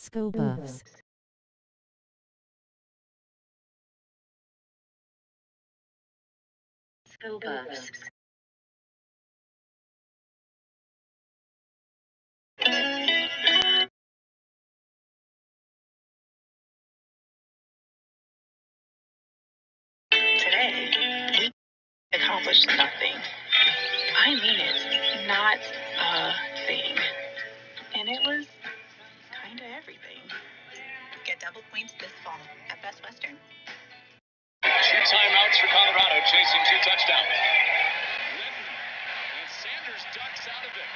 School buffs. School buffs. Today, we accomplished nothing. I mean it, not a thing. And it was kind of everything. Get double points this fall at Best Western. 2 timeouts for Colorado, chasing 2 touchdowns. Litton, and Sanders ducks out of it.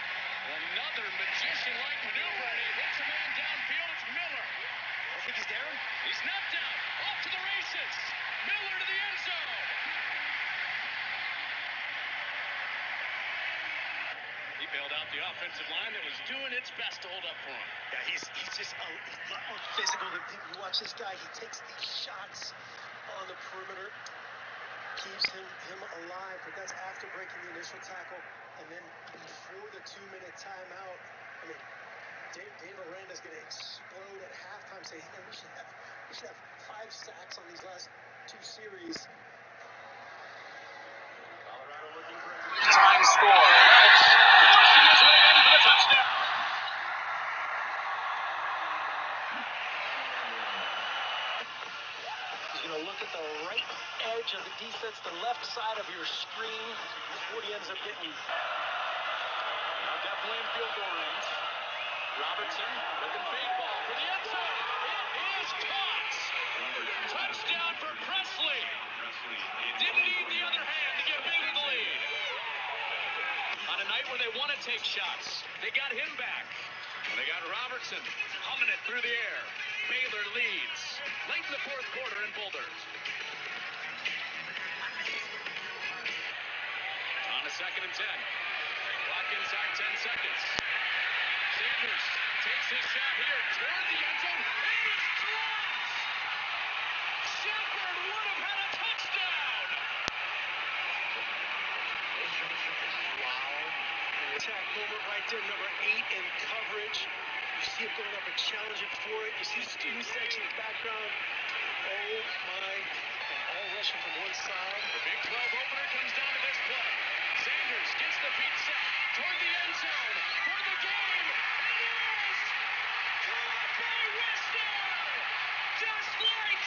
Another magician-like maneuver, and he hits a man downfield. It's Miller. I think he's down. He's not down. Off to the races. Miller to the end zone. He bailed out the offensive line that was doing its best to hold up for him. Yeah, he's just a lot more physical than people. You watch this guy, he takes these shots on the perimeter, keeps him alive, but that's after breaking the initial tackle. And then before the 2-minute timeout, I mean, Dave Aranda's going to explode at halftime, saying, hey, we should have 5 sacks on these last 2 series. Colorado looking for a 3-time score. Welch pushing his way in for the touchdown. He's going to look at the right edge of the defense, the left side of your screen, before he ends up getting. Now definitely in field goal range. Robertson with the fade ball for the end zone. It is caught. Touchdown for Presley. Didn't need the other hand to get Baylor the lead. On a night where they want to take shots, they got him back. And they got Robertson humming it through the air. Baylor leads late in the 4th quarter in Boulder. On a 2nd and 10. Clock inside 10 seconds. Sanders takes his shot here toward the end zone. It is dropped! Shepard would have had a touchdown! Wow. Attack moment right there, number 8 in coverage. You see him going up and challenging for it. You see the student section in the background. Oh my, and all rushing from one side. The Big 12 opener comes down to this play. Sanders gets the feet set toward the end zone for the game. And it is caught by Wester! Just like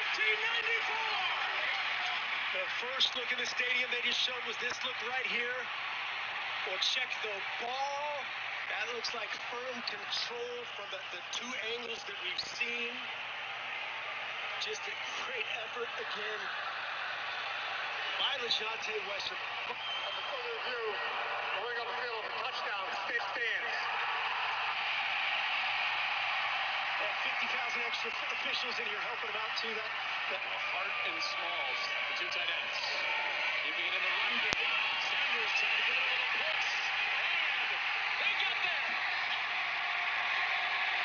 1994! The first look in the stadium they just showed was this look right here. Or check the ball. That looks like firm control from the 2 angles that we've seen. Just a great effort again by LeJontay Wester. At the further review, going up the field, a touchdown, state stands. 50,000 extra officials in here helping them out too. That Hart and Smalls, the 2 tight ends. Keeping it in the run game. Sanders trying to get a little push. And they get there.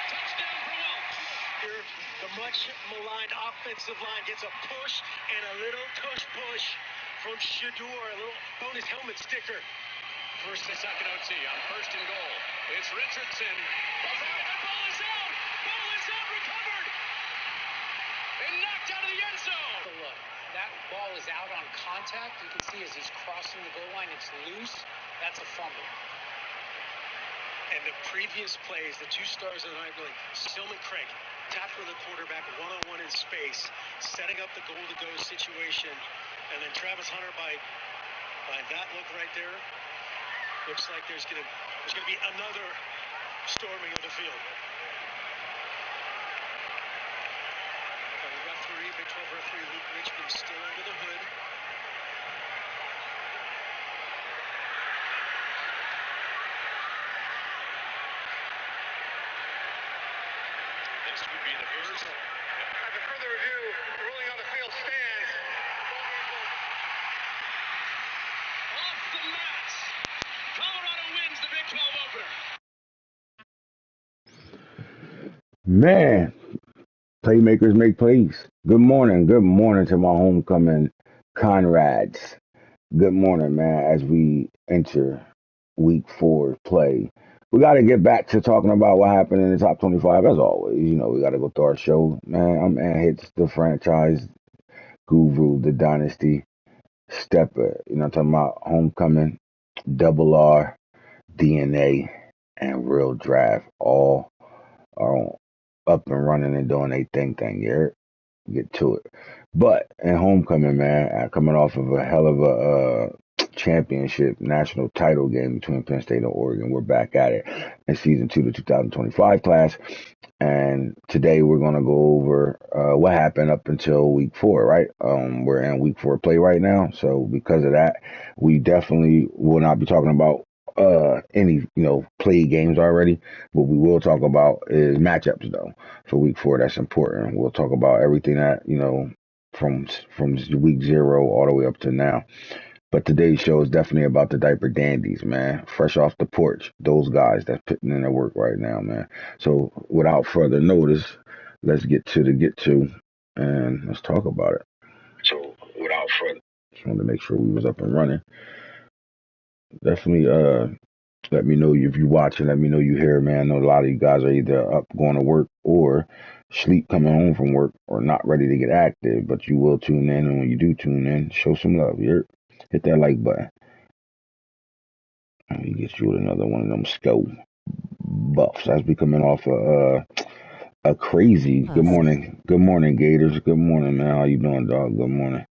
Touchdown for Welch. here, the much maligned offensive line gets a push and a little push from Shador, a little bonus helmet sticker. First and second OT on 1st and goal. It's Richardson. Ball is out. Ball is out. Recovered. And knocked out of the end zone. Look, that ball is out on contact. You can see as he's crossing the goal line, it's loose. That's a fumble. And the previous plays, the 2 stars of the night, really, Stillman Craig, tackling the quarterback one-on-one in space, setting up the goal-to-go situation, and then Travis Hunter by that look right there. Looks like there's gonna be another storming of the field. The referee, Big 12 referee Luke Richmond, still under the hood. This would be the first. At the further review, the ruling on the field stands. Off the mats. Colorado wins the Big 12 opener. Man, playmakers make plays. Good morning to my homecoming Conrads. Good morning, man, as we enter week 4 play we got to get back to talking about what happened in the top 25 as always. We got to go through our show, man. I'm Ant Hits, the franchise guru, the dynasty stepper. I'm talking about homecoming, double R, DNA, and real draft. All are up and running and doing their thing. Yeah, get to it. But in homecoming, man, coming off of a hell of a championship national title game between Penn State and Oregon, we're back at it in season 2, the 2025 class. And today we're going to go over what happened up until week 4, right? We're in week 4 play right now. So because of that, we definitely will not be talking about any, play games already. What we will talk about is matchups, though, for week 4. That's important. We'll talk about everything that, from week 0 all the way up to now. But today's show is definitely about the diaper dandies, man. Fresh off the porch, those guys that's putting in their work right now, man. So without further notice, let's get to, and let's talk about it. So without further, just wanted to make sure we was up and running. Definitely, let me know if you watching. Let me know you here, man. I know a lot of you guys are either up going to work or sleep coming home from work or not ready to get active, but you will tune in, and when you do tune in, show some love. Hit that like button. Let me get you another one of them scope buffs. That's becoming off a crazy. Good morning, Gators. Good morning, man. How you doing, dog? Good morning.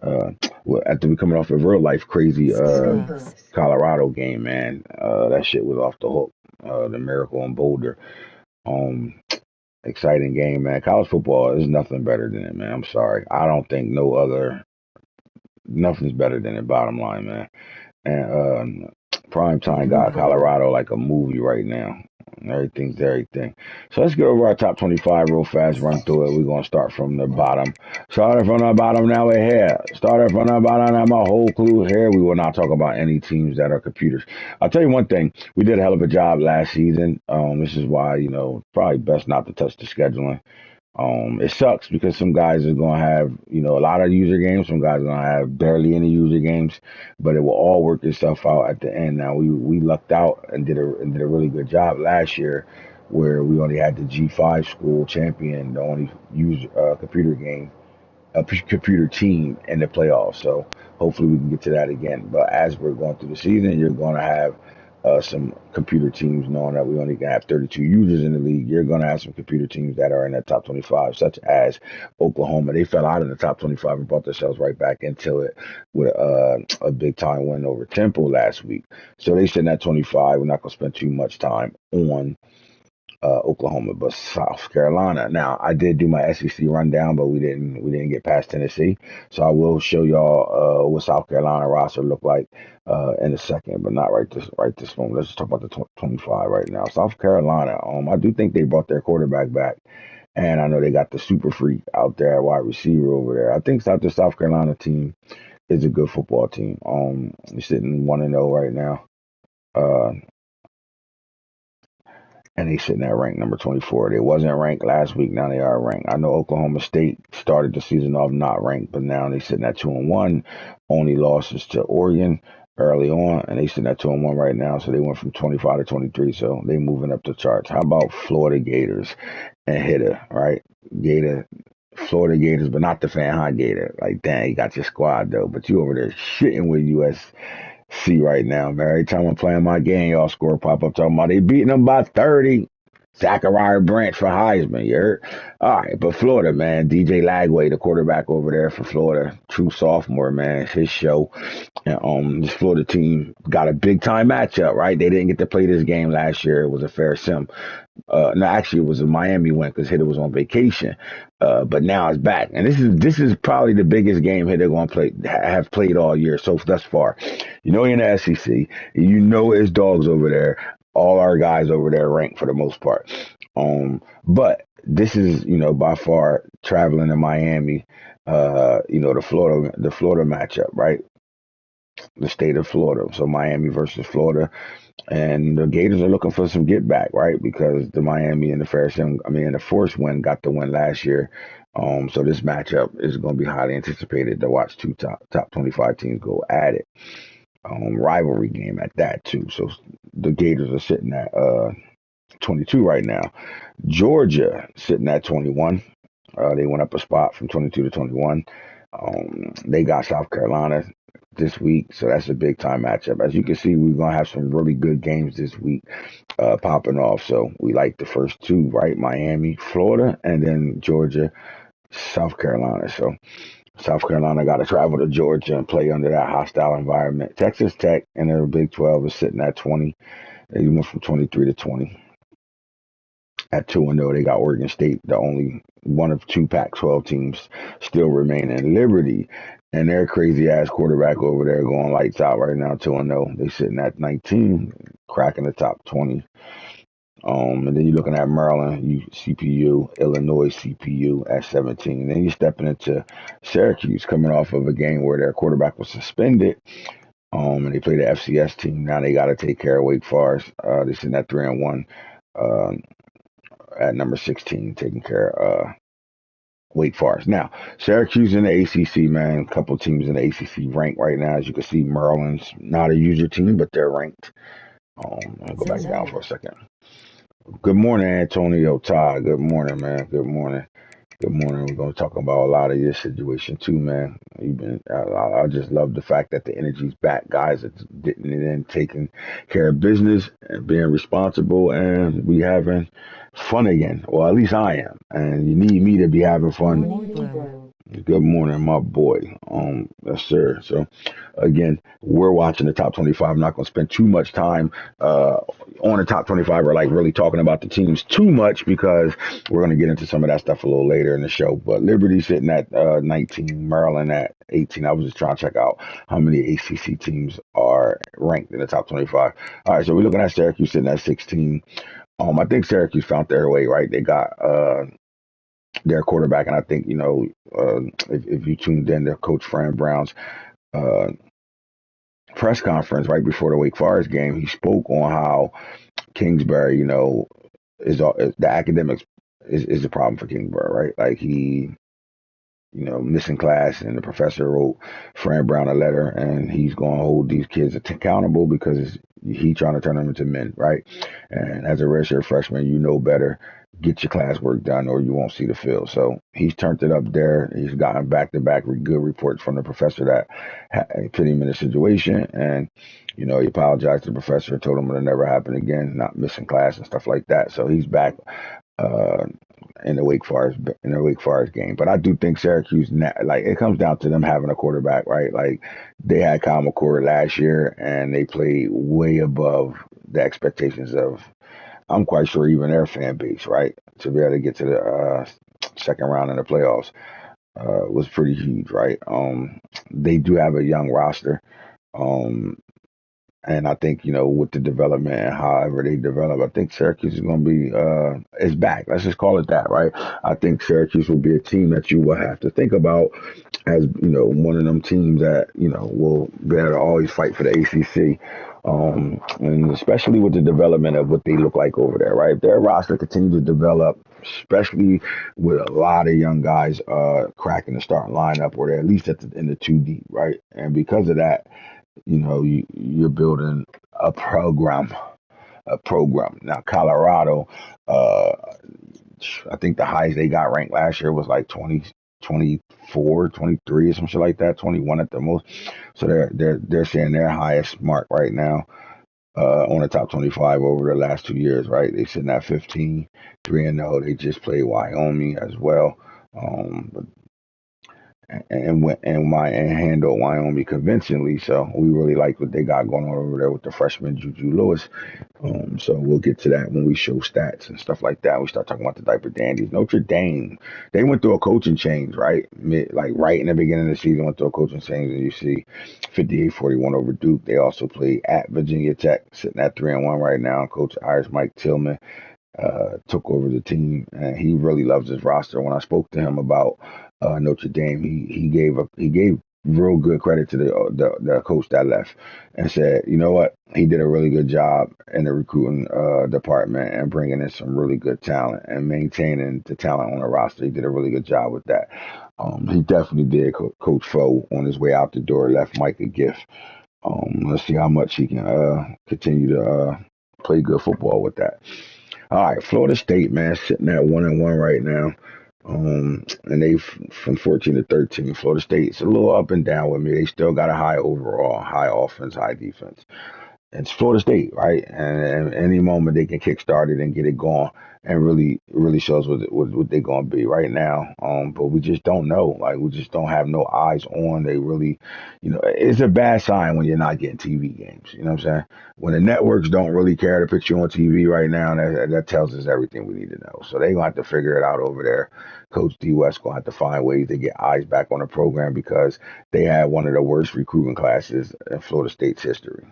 Well, after we coming off a real life crazy Colorado game, man. That shit was off the hook. The Miracle in Boulder. Exciting game, man. College football is nothing better than it, man. I'm sorry. I don't think nothing's better than it. Bottom line, man. And prime time got Colorado like a movie right now. Everything's everything. So let's get over our top 25 real fast, run through it. We're going to start from the bottom. Started from the bottom, now we're here. Started from the bottom, now my whole crew here. We will not talk about any teams that are computers. I'll tell you one thing. We did a hell of a job last season. This is why, probably best not to touch the scheduling. It sucks because some guys are going to have, a lot of user games. Some guys are going to have barely any user games, but it will all work itself out at the end. Now we lucked out and did a really good job last year where we only had the G5 school champion, the only user computer game, a computer team in the playoffs. So hopefully we can get to that again. But as we're going through the season, you're going to have some computer teams, knowing that we only can have 32 users in the league. You're going to have some computer teams that are in that top 25, such as Oklahoma. They fell out of the top 25 and brought themselves right back into it with a big time win over Temple last week. So they said that 25. We're not going to spend too much time on Oklahoma, but South Carolina. Now, I did do my SEC rundown, but we didn't get past Tennessee. So I will show y'all what South Carolina roster look like in a second, but not right this moment. Let's just talk about the 25 right now. South Carolina. I do think they brought their quarterback back, and I know they got the super freak out there at wide receiver over there. I think the South Carolina team is a good football team. They're sitting 1-0 right now. And they sitting at rank number 24. They wasn't ranked last week. Now they are ranked. I know Oklahoma State started the season off not ranked, but now they sitting at 2-1. Only losses to Oregon early on, and they sitting at 2-1 right now. So they went from 25 to 23. So they moving up the charts. How about Florida Gators and Hitter, right? Florida Gators, but not the Fan Gator. Like, dang, you got your squad though, but you over there shitting with USC right now, man. Every time I'm playing my game, y'all score pop up talking about they beating them by 30. Zachariah Branch for Heisman, you heard? All right, but Florida, man. DJ Lagway, the quarterback over there for Florida, true sophomore, man. It's his show. And this Florida team got a big time matchup, right? They didn't get to play this game last year. It was a fair sim. No, actually, it was a Miami win because Hitter was on vacation. But now it's back, and this is probably the biggest game Hitter going to have played all year so thus far. In the SEC, it's dogs over there. All our guys over there ranked for the most part. But this is by far traveling to Miami. The Florida matchup, right? The state of Florida. So Miami versus Florida. And the Gators are looking for some get back, right? Because the Miami and the Force win got the win last year. So this matchup is going to be highly anticipated to watch two top 25 teams go at it. rivalry game at that too. So the Gators are sitting at 22 right now. Georgia sitting at 21. They went up a spot from 22 to 21. They got South Carolina this week, so that's a big time matchup. As you can see, we're gonna have some really good games this week popping off. So we like the first two, right? Miami, Florida, and then Georgia, South Carolina. So South Carolina got to travel to Georgia and play under that hostile environment. Texas Tech in the Big 12 is sitting at 20. They went from 23 to 20. At 2-0, they got Oregon State, the only one of two Pac-12 teams still remaining. Liberty and their crazy ass quarterback over there going lights out right now, 2-0. They sitting at 19, cracking the top 20. And then you're looking at Maryland, CPU, Illinois, CPU at 17. Then you're stepping into Syracuse, coming off of a game where their quarterback was suspended. And they played the FCS team. Now they got to take care of Wake Forest. They're sitting at 3-1. At number 16, taking care of Wake Forest. Now, Syracuse in the ACC, man. A couple teams in the ACC ranked right now. As you can see, Maryland's not a user team, but they're ranked. I'll go back down for a second. Good morning, Antonio Todd. Good morning, man. Good morning. Good morning. We're going to talk about a lot of your situation too, man. I just love the fact that the energy's back. Guys are getting it in, taking care of business and being responsible, and we having fun again. Well, at least I am. And you need me to be having fun. Good morning, my boy. Yes, sir. So, again, we're watching the top 25. I'm not going to spend too much time on the top 25 or like really talking about the teams too much because we're going to get into some of that stuff a little later in the show. But Liberty sitting at 19, Maryland at 18. I was just trying to check out how many ACC teams are ranked in the top 25. All right, so we're looking at Syracuse sitting at 16. I think Syracuse found their way, right? They got their quarterback, and I think, if you tuned in to Coach Fran Brown's uh, press conference right before the Wake Forest game, he spoke on how Kingsbury, is the academics is a problem for Kingsbury, right? Like he, missing class, and the professor wrote Fran Brown a letter, and he's going to hold these kids accountable because he trying to turn them into men, right? And as a redshirt freshman, you know better. Get your classwork done, or you won't see the field. So he's turned it up there. He's gotten back-to-back good reports from the professor that put him in a situation, and he apologized to the professor, told him it'll never happen again, not missing class and stuff like that. So he's back. In the Wake Forest game. But I do think Syracuse, like, it comes down to them having a quarterback, right? Like, they had Kyle McCord last year, and they played way above the expectations of, I'm quite sure, even their fan base, right? To be able to get to the second round in the playoffs was pretty huge, right? They do have a young roster. And I think, with the development and however they develop, I think Syracuse is going to be, is back. Let's just call it that, right? I think Syracuse will be a team that you will have to think about as, one of them teams that, will be able to always fight for the ACC. And especially with the development of what they look like over there, right? If their roster continues to develop, especially with a lot of young guys cracking the starting lineup, or they're at least in the two deep, right? And because of that, you're building a program. Now, Colorado, I think the highest they got ranked last year was like 20, 24, 23 or some shit like that, 21 at the most. So they're saying their highest mark right now on the top 25 over the last 2 years, right? They sitting at 15, 3-0. They just played Wyoming as well. And handle Wyoming convincingly. So we really like what they got going on over there with the freshman Juju Lewis. So we'll get to that when we show stats and stuff like that. We start talking about the diaper dandies. Notre Dame, they went through a coaching change, right? Like right in the beginning of the season, went through a coaching change, and you see 58-41 over Duke. They also play at Virginia Tech, sitting at 3-1 right now. Coach Irish Mike Tillman took over the team, and he really loves his roster. When I spoke to him about Notre Dame, he gave real good credit to the coach that left, and said, you know what, he did a really good job in the recruiting department and bringing in some really good talent and maintaining the talent on the roster. He did a really good job with that. He definitely did. Coach Foe, on his way out the door, left Mike a gift. Let's see how much he can continue to play good football with that. All right, Florida State, man, sitting at 1-1 right now. And they from 14 to 13. Florida State's a little up and down with me. They still got a high overall, high offense, high defense. It's Florida State, right? And any moment they can kickstart it and get it going, and really shows what they're going to be right now. But we just don't know. Like we just don't have no eyes on. They really, it's a bad sign when you're not getting TV games. You know what I'm saying? When the networks don't really care to put you on TV right now, that tells us everything we need to know. So they're gonna have to figure it out over there. Coach D West gonna have to find ways to get eyes back on the program because they had one of the worst recruiting classes in Florida State's history.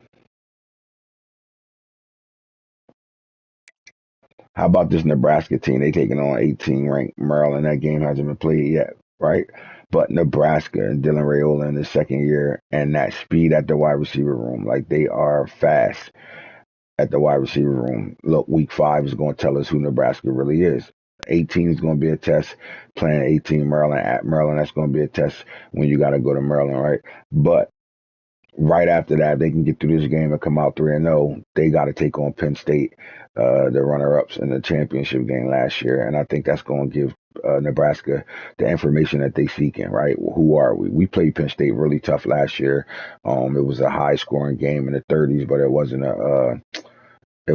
How about this Nebraska team? They taking on 18 ranked Maryland. That game hasn't been played yet, right? But Nebraska and Dylan Raiola in his second year and that speed at the wide receiver room, like they are fast at the wide receiver room. Look, week 5 is going to tell us who Nebraska really is. 18 is going to be a test. Playing 18 Maryland at Maryland, that's going to be a test when you got to go to Maryland, right? But right after that, they can get through this game and come out 3-0. They got to take on Penn State, the runner-ups in the championship game last year, and I think that's going to give Nebraska the information that they seeking. Right? Who are we? We played Penn State really tough last year. It was a high-scoring game in the 30s, but it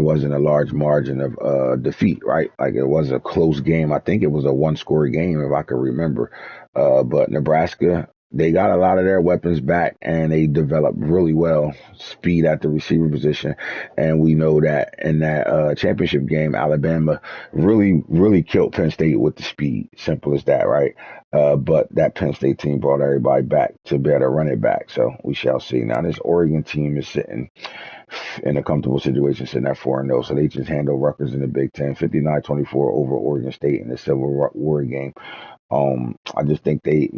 wasn't a large margin of defeat, right? Like it was a close game. I think it was a one-score game, if I can remember. But Nebraska, they got a lot of their weapons back, and they developed really well speed at the receiver position. And we know that in that championship game, Alabama really killed Penn State with the speed. Simple as that, right? But that Penn State team brought everybody back to be able to run it back. So we shall see. Now this Oregon team is sitting in a comfortable situation, sitting at 4-0. So they just handled Rutgers in the Big Ten, 59-24 over Oregon State in the Civil War game. I just think they,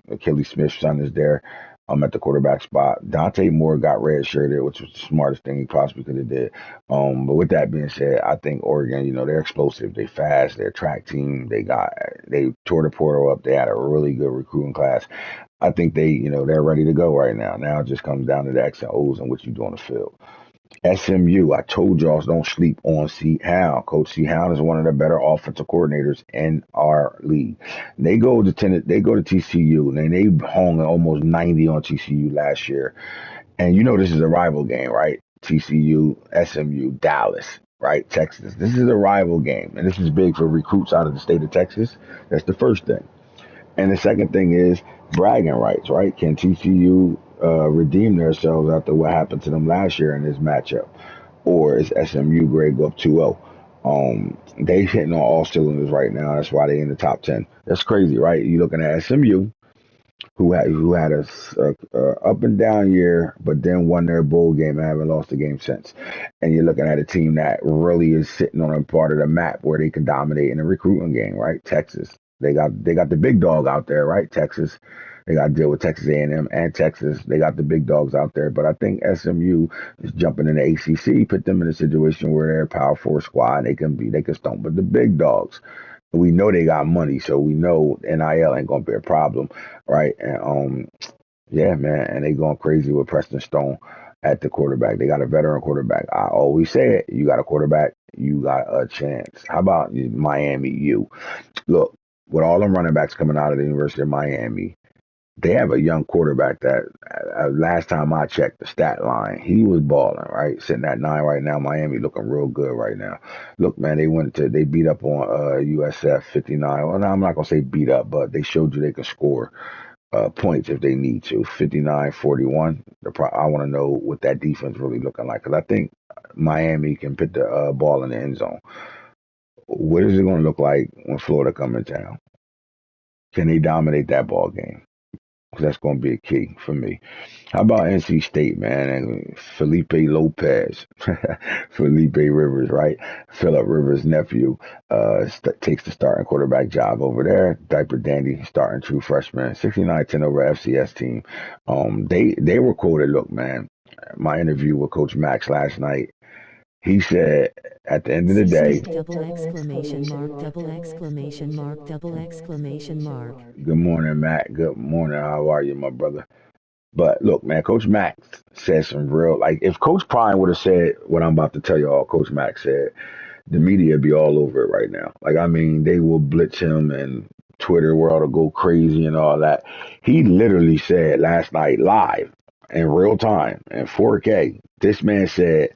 Achilles Smith's son is there. At the quarterback spot. Dante Moore got redshirted, which was the smartest thing he possibly could have did. But with that being said, I think Oregon, they're explosive, they fast, they're a track team. They tore the portal up. They had a really good recruiting class. I think they're ready to go right now. Now it just comes down to the X and O's and what you do on the field. SMU, I told y'all don't sleep on C. Howe. Coach C. Howe is one of the better offensive coordinators in our league. They go to TCU, and they hung almost 90 on TCU last year. And this is a rival game, right? TCU, SMU, Dallas, right? Texas. This is a rival game, and this is big for recruits out of the state of Texas. That's the first thing. And the second thing is bragging rights, right? Can TCU redeem themselves after what happened to them last year in this matchup? Or is SMU grade go up 2-0? They hitting on all cylinders right now. That's why they in the top 10. That's crazy, right? You looking at SMU, who had a up and down year, but then won their bowl game and haven't lost a game since. And you're looking at a team that really is sitting on a part of the map where they can dominate in a recruiting game, right? Texas. They got the big dog out there, right? Texas. They got to deal with Texas A&M and Texas. They got the big dogs out there, but I think SMU is jumping in the ACC, put them in a situation where they're a Power 4 squad. They can stomp with the big dogs. We know they got money, so we know NIL ain't gonna be a problem, right? And yeah, man, and they going crazy with Preston Stone at the quarterback. They got a veteran quarterback. I always say it: you got a quarterback, you got a chance. How about Miami U? Look, with all them running backs coming out of the University of Miami, they have a young quarterback that last time I checked the stat line, he was balling, right? Sitting at 9 right now. Miami looking real good right now. Look, man, they beat up on USF 59. Well, no, I'm not going to say beat up, but they showed you they can score points if they need to. 59-41. I want to know what that defense really looking like because I think Miami can put the ball in the end zone. What is it going to look like when Florida come in town? Can they dominate that ball game? Because that's going to be a key for me. How about NC State, man? And Felipe Lopez, Felipe Rivers, right? Philip Rivers' nephew takes the starting quarterback job over there. Diaper Dandy, starting true freshman, 69-10 over FCS team. They were quoted. Look, man, my interview with Coach Max last night. He said, at the end of the day, Double exclamation mark, double exclamation mark, double exclamation mark. Good morning, Matt. Good morning. How are you, my brother? But look, man, Coach Mack said some real, like, if Coach Prime would have said what I'm about to tell y'all, Coach Mack said, the media would be all over it right now. Like, I mean, they will blitz him and Twitter world will go crazy and all that. He literally said last night live in real time in 4K, this man said,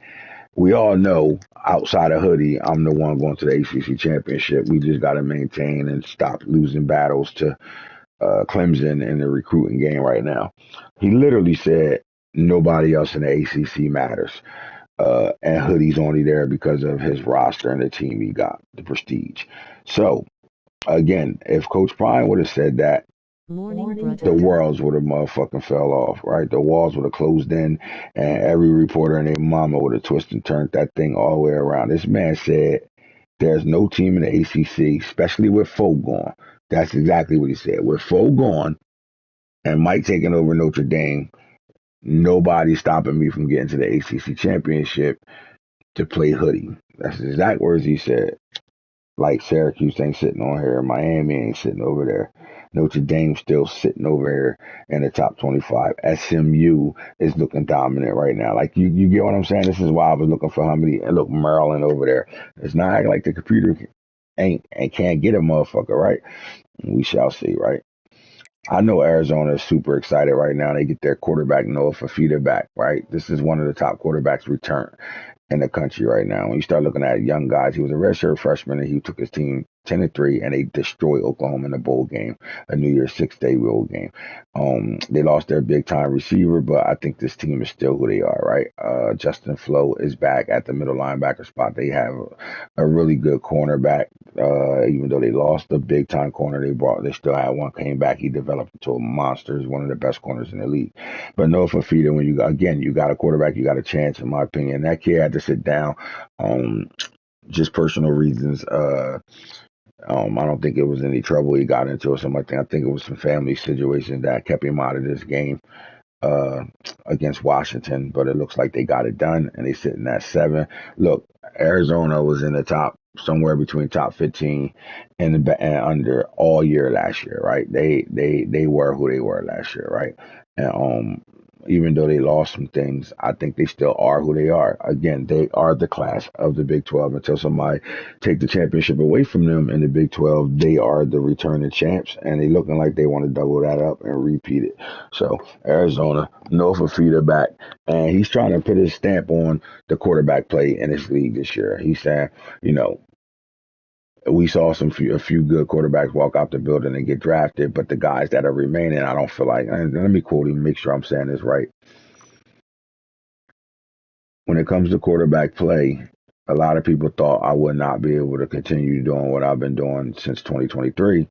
we all know outside of Hoodie, I'm the one going to the ACC championship. We just got to maintain and stop losing battles to Clemson in the recruiting game right now. He literally said nobody else in the ACC matters. And Hoodie's only there because of his roster and the team he got, the prestige. So, again, if Coach Prime would have said that, Morning, the brother. worlds would have motherfucking fell off, right? The walls would have closed in, and every reporter and their mama would have twisted and turned that thing all the way around. This man said there's no team in the ACC, especially with Foe gone. That's exactly what he said. With Foe gone and Mike taking over Notre Dame, nobody's stopping me from getting to the ACC championship to play Hoodie. That's the exact words he said. Like Syracuse ain't sitting on here, Miami ain't sitting over there. Notre Dame still sitting over here in the top 25. SMU is looking dominant right now. Like you get what I'm saying? This is why I was looking for how many. And look, Maryland over there. It's not acting like the computer ain't and can't get a motherfucker, right? We shall see, right? I know Arizona is super excited right now. They get their quarterback Noah Fafita back, right? This is one of the top quarterbacks return in the country right now. When you start looking at young guys, he was a redshirt freshman and he took his team 10-3 and they destroyed Oklahoma in a bowl game, a New Year's 6-day bowl game. They lost their big time receiver, but I think this team is still who they are, right? Justin Flo is back at the middle linebacker spot. They have a really good cornerback. Even though they lost the big time corner they brought, they still had one came back. He developed into a monster. He's one of the best corners in the league. But Noah Fafita, when you got a quarterback, you got a chance, in my opinion. That kid had to sit down, just personal reasons. I don't think it was any trouble he got into or something like that. I think it was some family situations that kept him out of this game uh, against Washington, but it looks like they got it done and they sitting at 7. Look, Arizona was in the top somewhere between top 15 and under all year last year, right? They were who they were last year, right? And even though they lost some things, I think they still are who they are. Again, they are the class of the Big 12. Until somebody take the championship away from them in the Big 12, they are the returning champs, and they looking like they want to double that up and repeat it. So Arizona, no Fafita back, and he's trying to put his stamp on the quarterback play in this league this year. He's saying, you know, we saw a few good quarterbacks walk out the building and get drafted, but the guys that are remaining, I don't feel like. And let me quote him, make sure I'm saying this right. When it comes to quarterback play, a lot of people thought I would not be able to continue doing what I've been doing since 2023,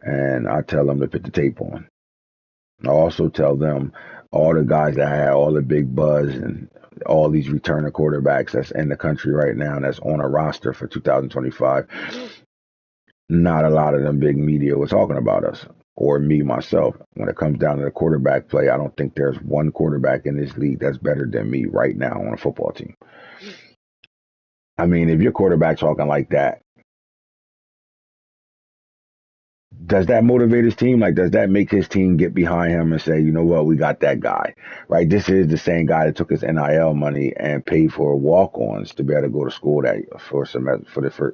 and I tell them to put the tape on. I also tell them all the guys that had all the big buzz and all these returning quarterbacks that's in the country right now that's on a roster for 2025. Not a lot of them big media were talking about us or me myself. When it comes down to the quarterback play, I don't think there's one quarterback in this league that's better than me right now on a football team. I mean, if your quarterback's talking like that, does that motivate his team? Like, does that make his team get behind him and say, you know what, we got that guy, right? This is the same guy that took his NIL money and paid for walk-ons to be able to go to school that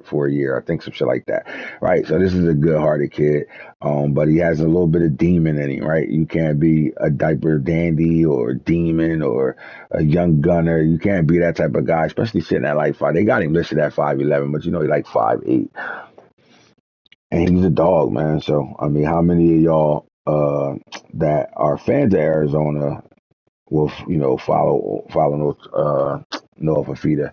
for a year. I think some shit like that, right? So this is a good-hearted kid, but he has a little bit of demon in him, right? You can't be a diaper dandy or a demon or a young gunner. You can't be that type of guy, especially sitting at like 5. They got him listed at 5'11", but you know he like 5'8". And he's a dog, man. So, I mean, how many of y'all that are fans of Arizona will, follow Noah Fafita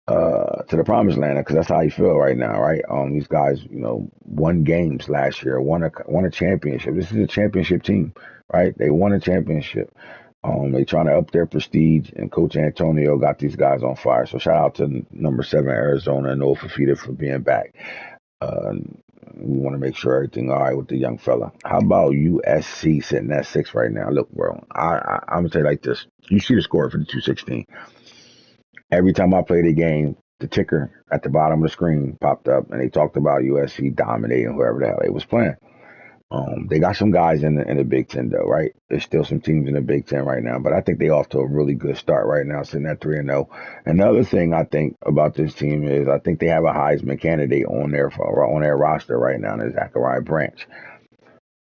to the promised land? Because that's how you feel right now, right? These guys, won games last year, won a championship. This is a championship team, right? They won a championship. They trying to up their prestige, and Coach Antonio got these guys on fire. So shout out to number 7 Arizona and Noah Fafita for being back. Uh, we want to make sure everything all right with the young fella. How about USC sitting at 6 right now? Look, bro, I'm gonna tell you like this. You see the score for the 216. Every time I play the game, the ticker at the bottom of the screen popped up, and they talked about USC dominating whoever the hell they was playing. They got some guys in the Big Ten though, right? There's still some teams in the Big Ten right now, but I think they off to a really good start right now, sitting at 3-0. Another thing I think about this team is I think they have a Heisman candidate on their roster right now, and it's Zachariah Branch.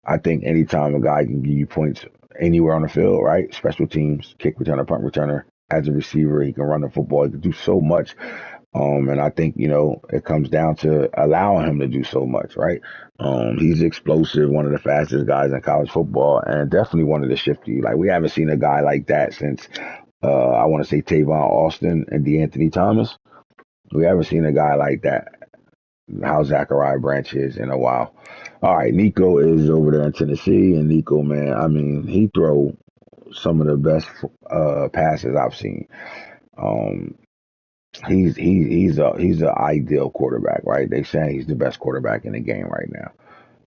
I think anytime a guy can give you points anywhere on the field, right? Special teams, kick returner, punt returner, as a receiver, he can run the football. He can do so much. And I think, it comes down to allowing him to do so much, right? He's explosive, one of the fastest guys in college football, and definitely one of the shifty. Like, we haven't seen a guy like that since, I want to say Tavon Austin and DeAnthony Thomas. We haven't seen a guy like that, how Zachariah Branch is in a while. All right, Nico is over there in Tennessee, and Nico, man, I mean, he throw some of the best passes I've seen. Um, he's a ideal quarterback, right? They say he's the best quarterback in the game right now.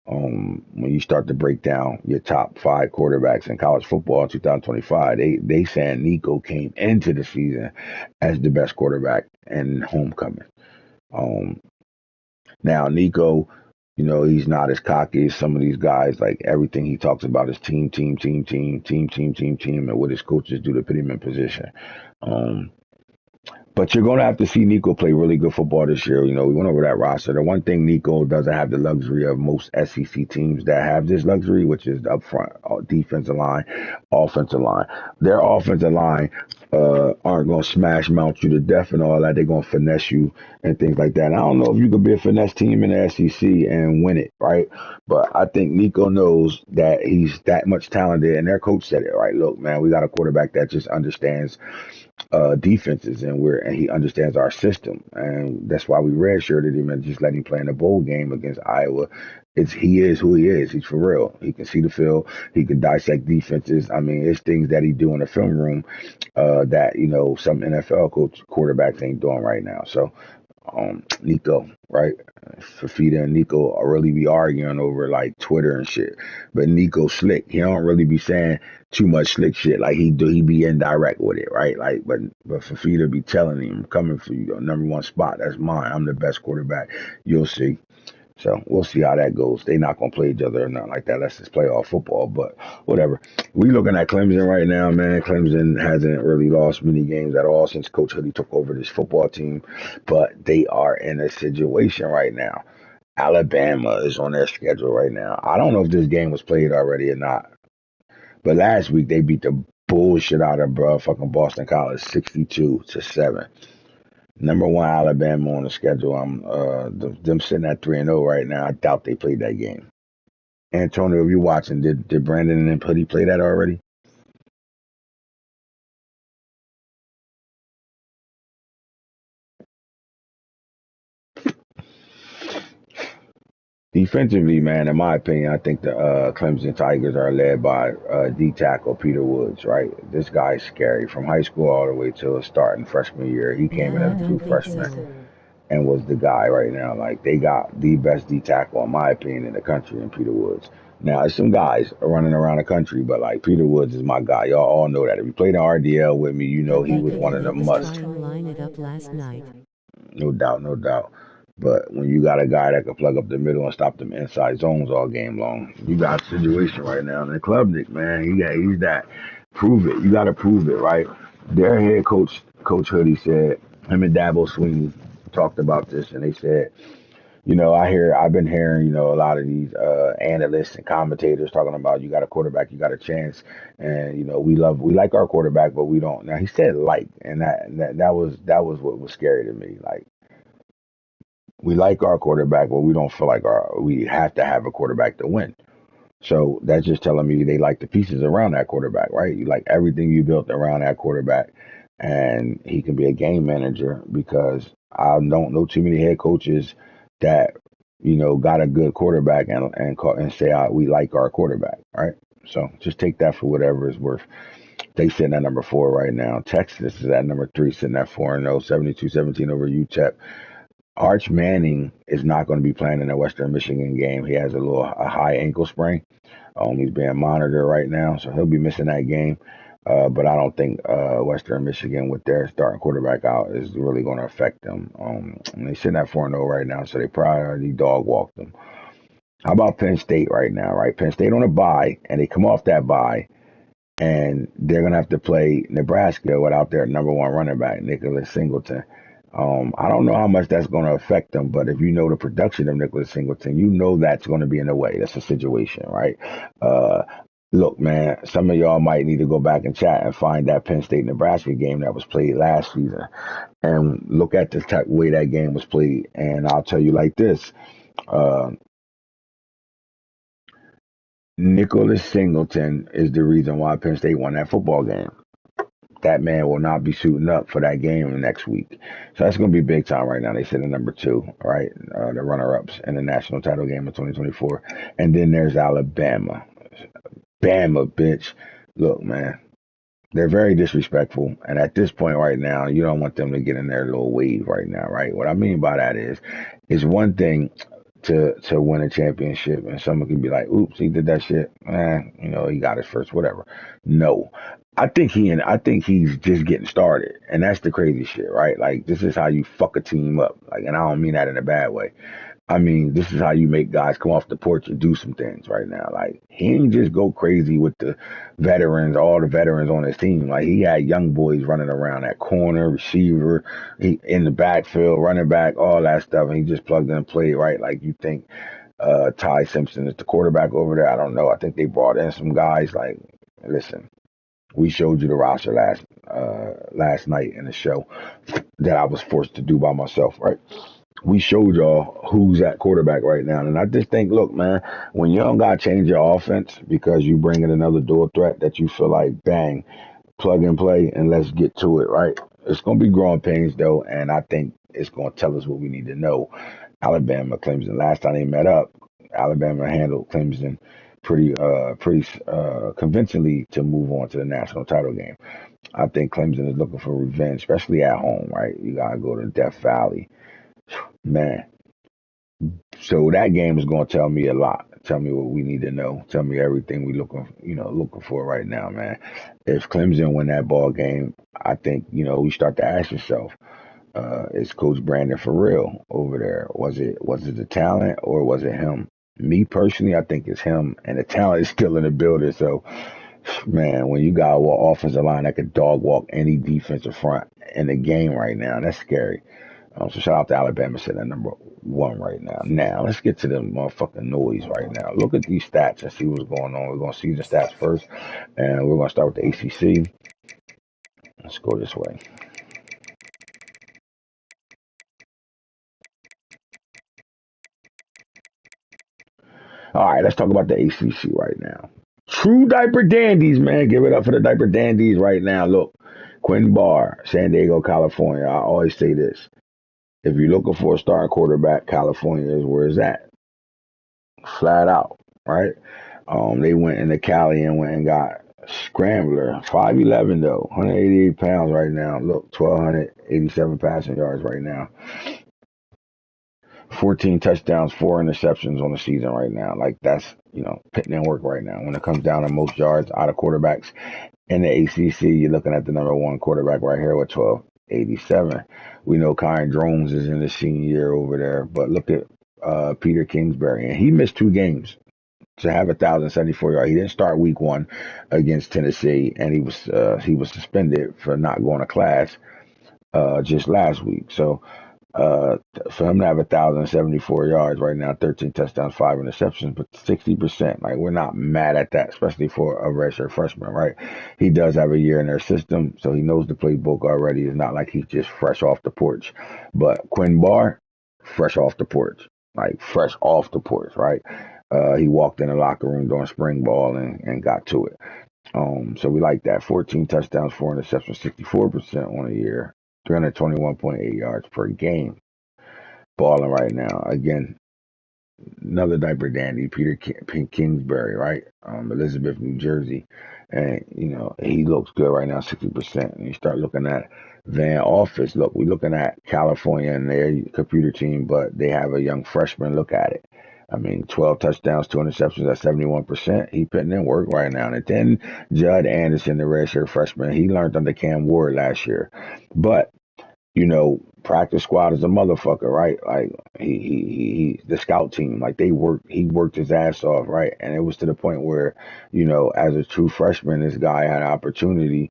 When you start to break down your top 5 quarterbacks in college football in 2025, they saying Nico came into the season as the best quarterback in homecoming. Um, Now Nico, he's not as cocky as some of these guys. Like, everything he talks about is team, team, team, team, team, team, team, team, and what his coaches do to put him in position. Um, But you're going to have to see Nico play really good football this year. We went over that roster. The one thing Nico doesn't have the luxury of most SEC teams that have this luxury, which is up front, defensive line, offensive line. Their offensive line aren't going to smash mount you to death and all that. They're going to finesse you and things like that. And I don't know if you could be a finesse team in the SEC and win it, right? But I think Nico knows that he's that much talented, and their coach said it, right? Look, man, we got a quarterback that just understands defenses, and he understands our system, and that's why we redshirted him and just let him play in a bowl game against Iowa. He is who he is. He's for real. He can see the field. He can dissect defenses. I mean, it's things that he do in the film room that some NFL quarterbacks ain't doing right now. So Nico, right? Fafita and Nico really be arguing over like Twitter and shit. But Nico slick. He don't really be saying too much slick shit. Like, he be indirect with it, right? Like, but Fafita be telling him, I'm coming for you, number 1 spot. That's mine. I'm the best quarterback. You'll see. So we'll see how that goes. They not gonna play each other or nothing like that. Let's just play off football. But whatever. We looking at Clemson right now, man. Clemson hasn't really lost many games at all since Coach Hoodie took over this football team. But they are in a situation right now. Alabama is on their schedule right now. I don't know if this game was played already or not. But last week they beat the bullshit out of fucking Boston College 62-7. Number 1 Alabama on the schedule. Them sitting at 3-0 right now. I doubt they played that game. Antonio, if you're watching, did Brandon and Putty play that already? Defensively, man, in my opinion, I think the Clemson Tigers are led by D tackle Peter Woods, right? This guy's scary from high school all the way to his starting freshman year. He came in I as a true don't think freshman so. and was the guy right now. Like, they got the best D tackle, in my opinion, in the country in Peter Woods. Now, there's some guys running around the country, but like, Peter Woods is my guy. Y'all all know that. If you played in RDL with me, you know he was one of the He was must. trying to line it up last night. No doubt, no doubt. But when you got a guy that can plug up the middle and stop them inside zones all game long, you got a situation right now. And Klubnik, man, he's that. Prove it. You got to prove it, right? Their head coach, Coach Hoodie, said him and Dabo Sweeney talked about this, and they said, I've been hearing, a lot of these analysts and commentators talking about, you got a quarterback, you got a chance, and we like our quarterback, but we don't. Now, he said like, and that was what was scary to me. Like, we like our quarterback, but we don't feel like we have to have a quarterback to win. So that's just telling me they like the pieces around that quarterback, right? You like everything you built around that quarterback, and he can be a game manager, because I don't know too many head coaches that got a good quarterback and say, we like our quarterback, right? So just take that for whatever it's worth. They sitting at number 4 right now. Texas is at number 3, sitting at 4-0, 72-17 over UTEP. Arch Manning is not going to be playing in the Western Michigan game. He has a high ankle sprain. He's being monitored right now, so he'll be missing that game. But I don't think Western Michigan, with their starting quarterback out, is really going to affect them. And they're sitting at 4-0 right now, so they probably already dog walked them. How about Penn State right now, right? Penn State on a bye, and they come off that bye, and they're going to have to play Nebraska without their number one running back, Nicholas Singleton. I don't know how much that's going to affect them, but if you know the production of Nicholas Singleton, you know that's going to be in the way. That's a situation, right? Uh, Look, man, some of y'all might need to go back and chat and find that Penn State Nebraska game that was played last season and look at the way that game was played. And I'll tell you like this. Uh, Nicholas Singleton is the reason why Penn State won that football game. That man will not be suiting up for that game next week. So that's going to be big time right now. They sit in number 2, right? The runner-ups in the national title game of 2024. And then there's Alabama. Bama, bitch. Look, man, they're very disrespectful. And at this point right now, you don't want them to get in their little wave right now, right? What I mean by that is, it's one thing to win a championship and someone can be like, oops, he did that shit. He got his first, whatever. No. I think he's just getting started. And that's the crazy shit, right? Like, this is how you fuck a team up. Like, and I don't mean that in a bad way. I mean, this is how you make guys come off the porch and do some things right now. Like, he ain't just go crazy with the veterans, all the veterans on his team. Like, he had young boys running around at corner, receiver, in the backfield, running back, all that stuff. And he just plugged in and played, right? Like, you think Ty Simpson is the quarterback over there? I don't know. I think they brought in some guys. Like, listen, we showed you the roster last night in the show that I was forced to do by myself, right? We showed y'all who's at quarterback right now. And I just think, look, man, when you don't got to change your offense because you bring in another dual threat that you feel like, bang, plug and play, and let's get to it, right? It's going to be growing pains, though, and I think it's going to tell us what we need to know. Alabama, Clemson, last time they met up, Alabama handled Clemson pretty convincingly to move on to the national title game. I think Clemson is looking for revenge, especially at home, right? You got to go to Death Valley. Man, so that game is going to tell me a lot. Tell me what we need to know. Tell me everything we looking for right now, man. If Clemson win that ball game, I think we start to ask yourself, is Coach Brandon for real over there? Was it the talent or was it him? Me personally, I think it's him, and the talent is still in the building. So, man, when you got an offensive line that could dog walk any defensive front in the game right now, that's scary. So shout out to Alabama sitting at number 1 right now. Now, let's get to the motherfucking noise right now. Look at these stats and see what's going on. We're going to see the stats first, and we're going to start with the ACC. Let's go this way. All right, let's talk about the ACC right now. True diaper dandies, man. Give it up for the diaper dandies right now. Look, Quinn Barr, San Diego, California. I always say this. If you're looking for a starting quarterback, California is where it's at. Flat out, right? They went into Cali and went and got Scrambler, 5'11" though, 188 pounds right now. Look, 1,287 passing yards right now. 14 touchdowns, 4 interceptions on the season right now. Like, that's, putting in work right now. When it comes down to most yards out of quarterbacks in the ACC, you're looking at the number 1 quarterback right here with 1,287. We know Kyan Drones is in his senior year over there, but look at Peter Kingsbury, and he missed 2 games to have 1,074 yards. He didn't start week 1 against Tennessee, and he was suspended for not going to class just last week. So for him to have 1,074 yards right now, 13 touchdowns, 5 interceptions, but 60%. Like, we're not mad at that, especially for a redshirt freshman, right? He does have a year in their system, so he knows the playbook already. It's not like he's just fresh off the porch. But Quinn Barr, fresh off the porch. Like, fresh off the porch, right? He walked in the locker room during spring ball and got to it. So we like that. 14 touchdowns, 4 interceptions, 64% on a year, 321.8 yards per game. Balling right now. Again, another diaper dandy, Peter Kingsbury, right? Elizabeth, New Jersey. And, he looks good right now, 60%. And you start looking at Van Office. Look, we're looking at California and their computer team, but they have a young freshman. Look at it. 12 touchdowns, 2 interceptions at 71%. He putting in work right now. And then Judd Anderson, the redshirt freshman, he learned under Cam Ward last year. But, practice squad is a motherfucker, right? Like he the scout team, like he worked his ass off, right? And it was to the point where, as a true freshman, this guy had an opportunity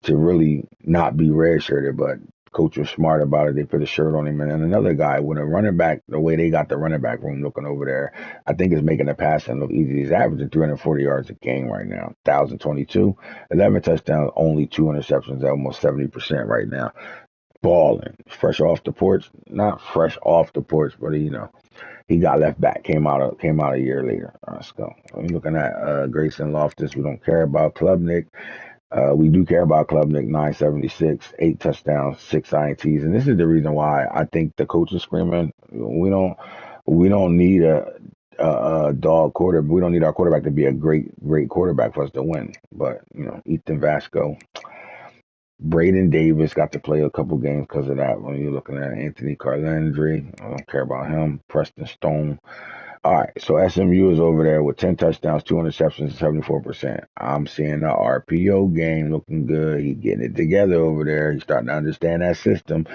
to really not be redshirted, but coach was smart about it. They put a shirt on him, and then another guy with a running back, the way they got the running back room looking over there, I think is making the passing look easy. He's averaging 340 yards a game right now, 1,022, 11 touchdowns, only 2 interceptions, almost 70% right now. Balling, fresh off the porch, not fresh off the porch, but he got left back, came out a year later. Let's go. We're looking at Grayson Loftus. We don't care about Klubnik. We do care about Klubnik, 976, 8 touchdowns, 6 INTs, and this is the reason why I think the coach is screaming. We don't need a dog quarterback. We don't need our quarterback to be a great quarterback for us to win. But Ethan Vasco, Braden Davis got to play a couple games because of that. When you're looking at Anthony Carlandry, I don't care about him. Preston Stone. All right, so SMU is over there with 10 touchdowns, 2 interceptions, 74%. I'm seeing the RPO game looking good. He's getting it together over there. He's starting to understand that system.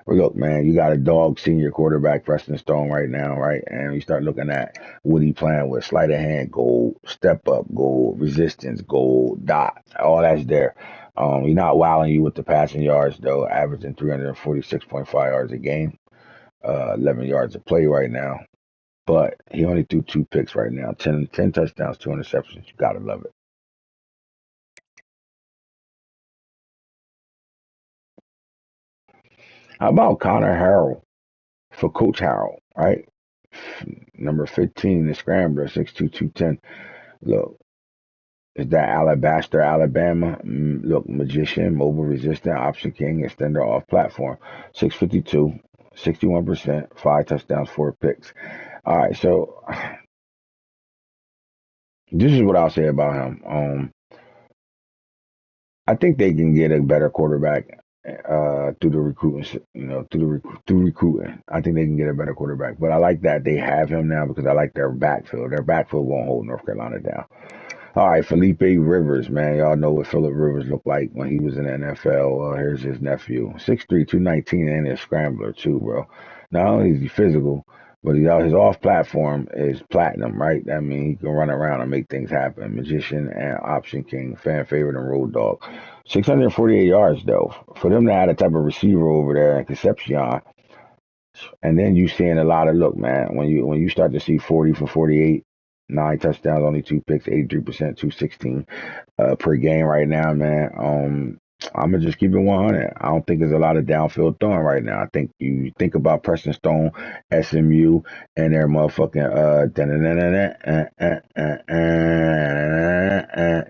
But look, man, you got a dog senior quarterback, Preston Stone, right now, right? And you start looking at what he playing with. Sleight of hand, goal, step up, goal, resistance, goal, dot. All that's there. He's not wowing you with the passing yards, though, averaging 346.5 yards a game, 11 yards a play right now. But he only threw 2 picks right now, 10 touchdowns, 2 interceptions. You got to love it. How about Connor Harrell for Coach Harrell, right? Number 15, the scrambler, 6'2", 210. Look, is that Alabaster, Alabama? Look, magician, mobile resistant, option king, extender off platform. 652, 61%, 5 touchdowns, 4 picks. All right, so this is what I'll say about him. I think they can get a better quarterback through the recruiting, through recruiting. I think they can get a better quarterback. But I like that they have him now because I like their backfield. Their backfield won't hold North Carolina down. All right, Felipe Rivers, man. Y'all know what Phillip Rivers looked like when he was in the NFL. Here's his nephew. 6'3", 219, and a scrambler, too, bro. Not only is he physical, but his off-platform is platinum, right? I mean, he can run around and make things happen. Magician and option king, fan favorite and road dog. 648 yards, though. For them to have a type of receiver over there in Concepcion, and then you seeing a lot of, look, man, when you start to see 40 for 48, 9 touchdowns, only 2 picks, 83%, 216 per game right now, man. I'm gonna just keep it 100. I don't think there's a lot of downfield throwing right now. I think you think about Preston Stone, SMU, and their motherfucking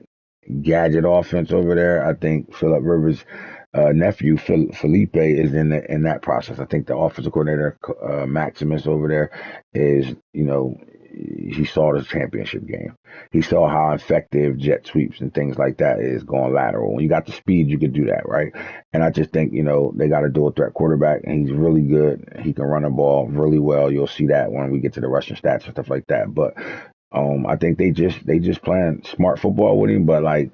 gadget offense over there. I think Phillip Rivers' nephew Felipe is in that process. I think the offensive coordinator Maximus over there is, he saw the championship game. He saw how effective jet sweeps and things like that is going lateral. When you got the speed, you could do that, right? And I just think, they got a dual threat quarterback, and he's really good. He can run the ball really well. You'll see that when we get to the rushing stats and stuff like that. But I think they just playing smart football with him. But like,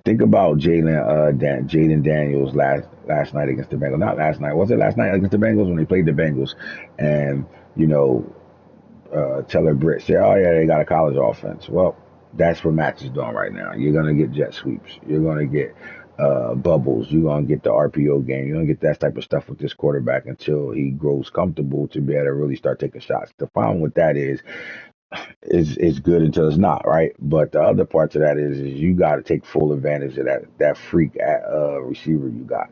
think about Jaden Daniels last night against the Bengals. Not last night. Was it last night against the Bengals when they played the Bengals? And Teller Britt said, "Oh yeah, they got a college offense." Well, that's what Max is doing right now. You're gonna get jet sweeps. You're gonna get bubbles. You're gonna get the RPO game. You're gonna get that type of stuff with this quarterback until he grows comfortable to be able to really start taking shots. The problem with that is good until it's not, right? But the other parts of that is you got to take full advantage of that freak receiver you got,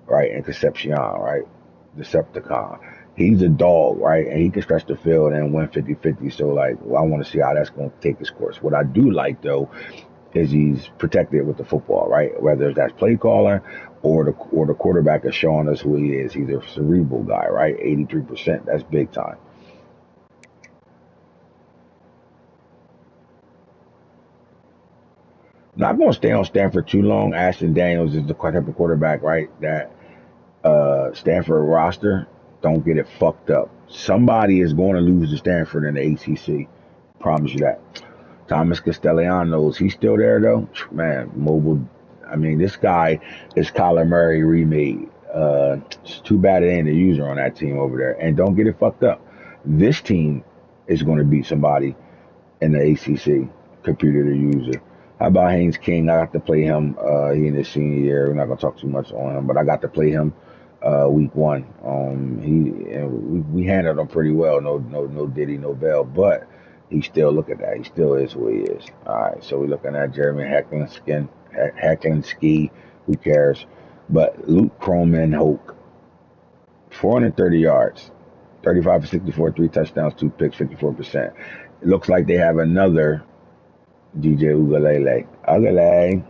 right? And Concepcion, right? Decepticon. He's a dog, right? And he can stretch the field and win 50-50. So, like, I want to see how that's going to take his course. What I do like, though, is he's protected with the football, right? Whether that's play calling or the quarterback is showing us who he is. He's a cerebral guy, right? 83%. That's big time. Not going to stay on Stanford too long. Ashton Daniels is the type of quarterback, right, that Stanford roster, don't get it fucked up. Somebody is going to lose to Stanford in the ACC. Promise you that. Thomas Castellanos, he's still there, though. Man, mobile. I mean, this guy is Kyler Murray remade. It's too bad it ain't a user on that team over there. And don't get it fucked up. This team is going to beat somebody in the ACC, computer to user. How about Haynes King? I got to play him. He in his senior year. We're not gonna talk too much on him, but I got to play him week one. We handled him pretty well. No Diddy, no Bell, but he still look at that. He still is who he is. All right, so we're looking at Jeremy Heckling Ski. Who cares? But Luke Croman Hoke, 430 yards, 35 for 64, 3 touchdowns, 2 picks, 54%. It looks like they have another DJ Ugalele. Agale.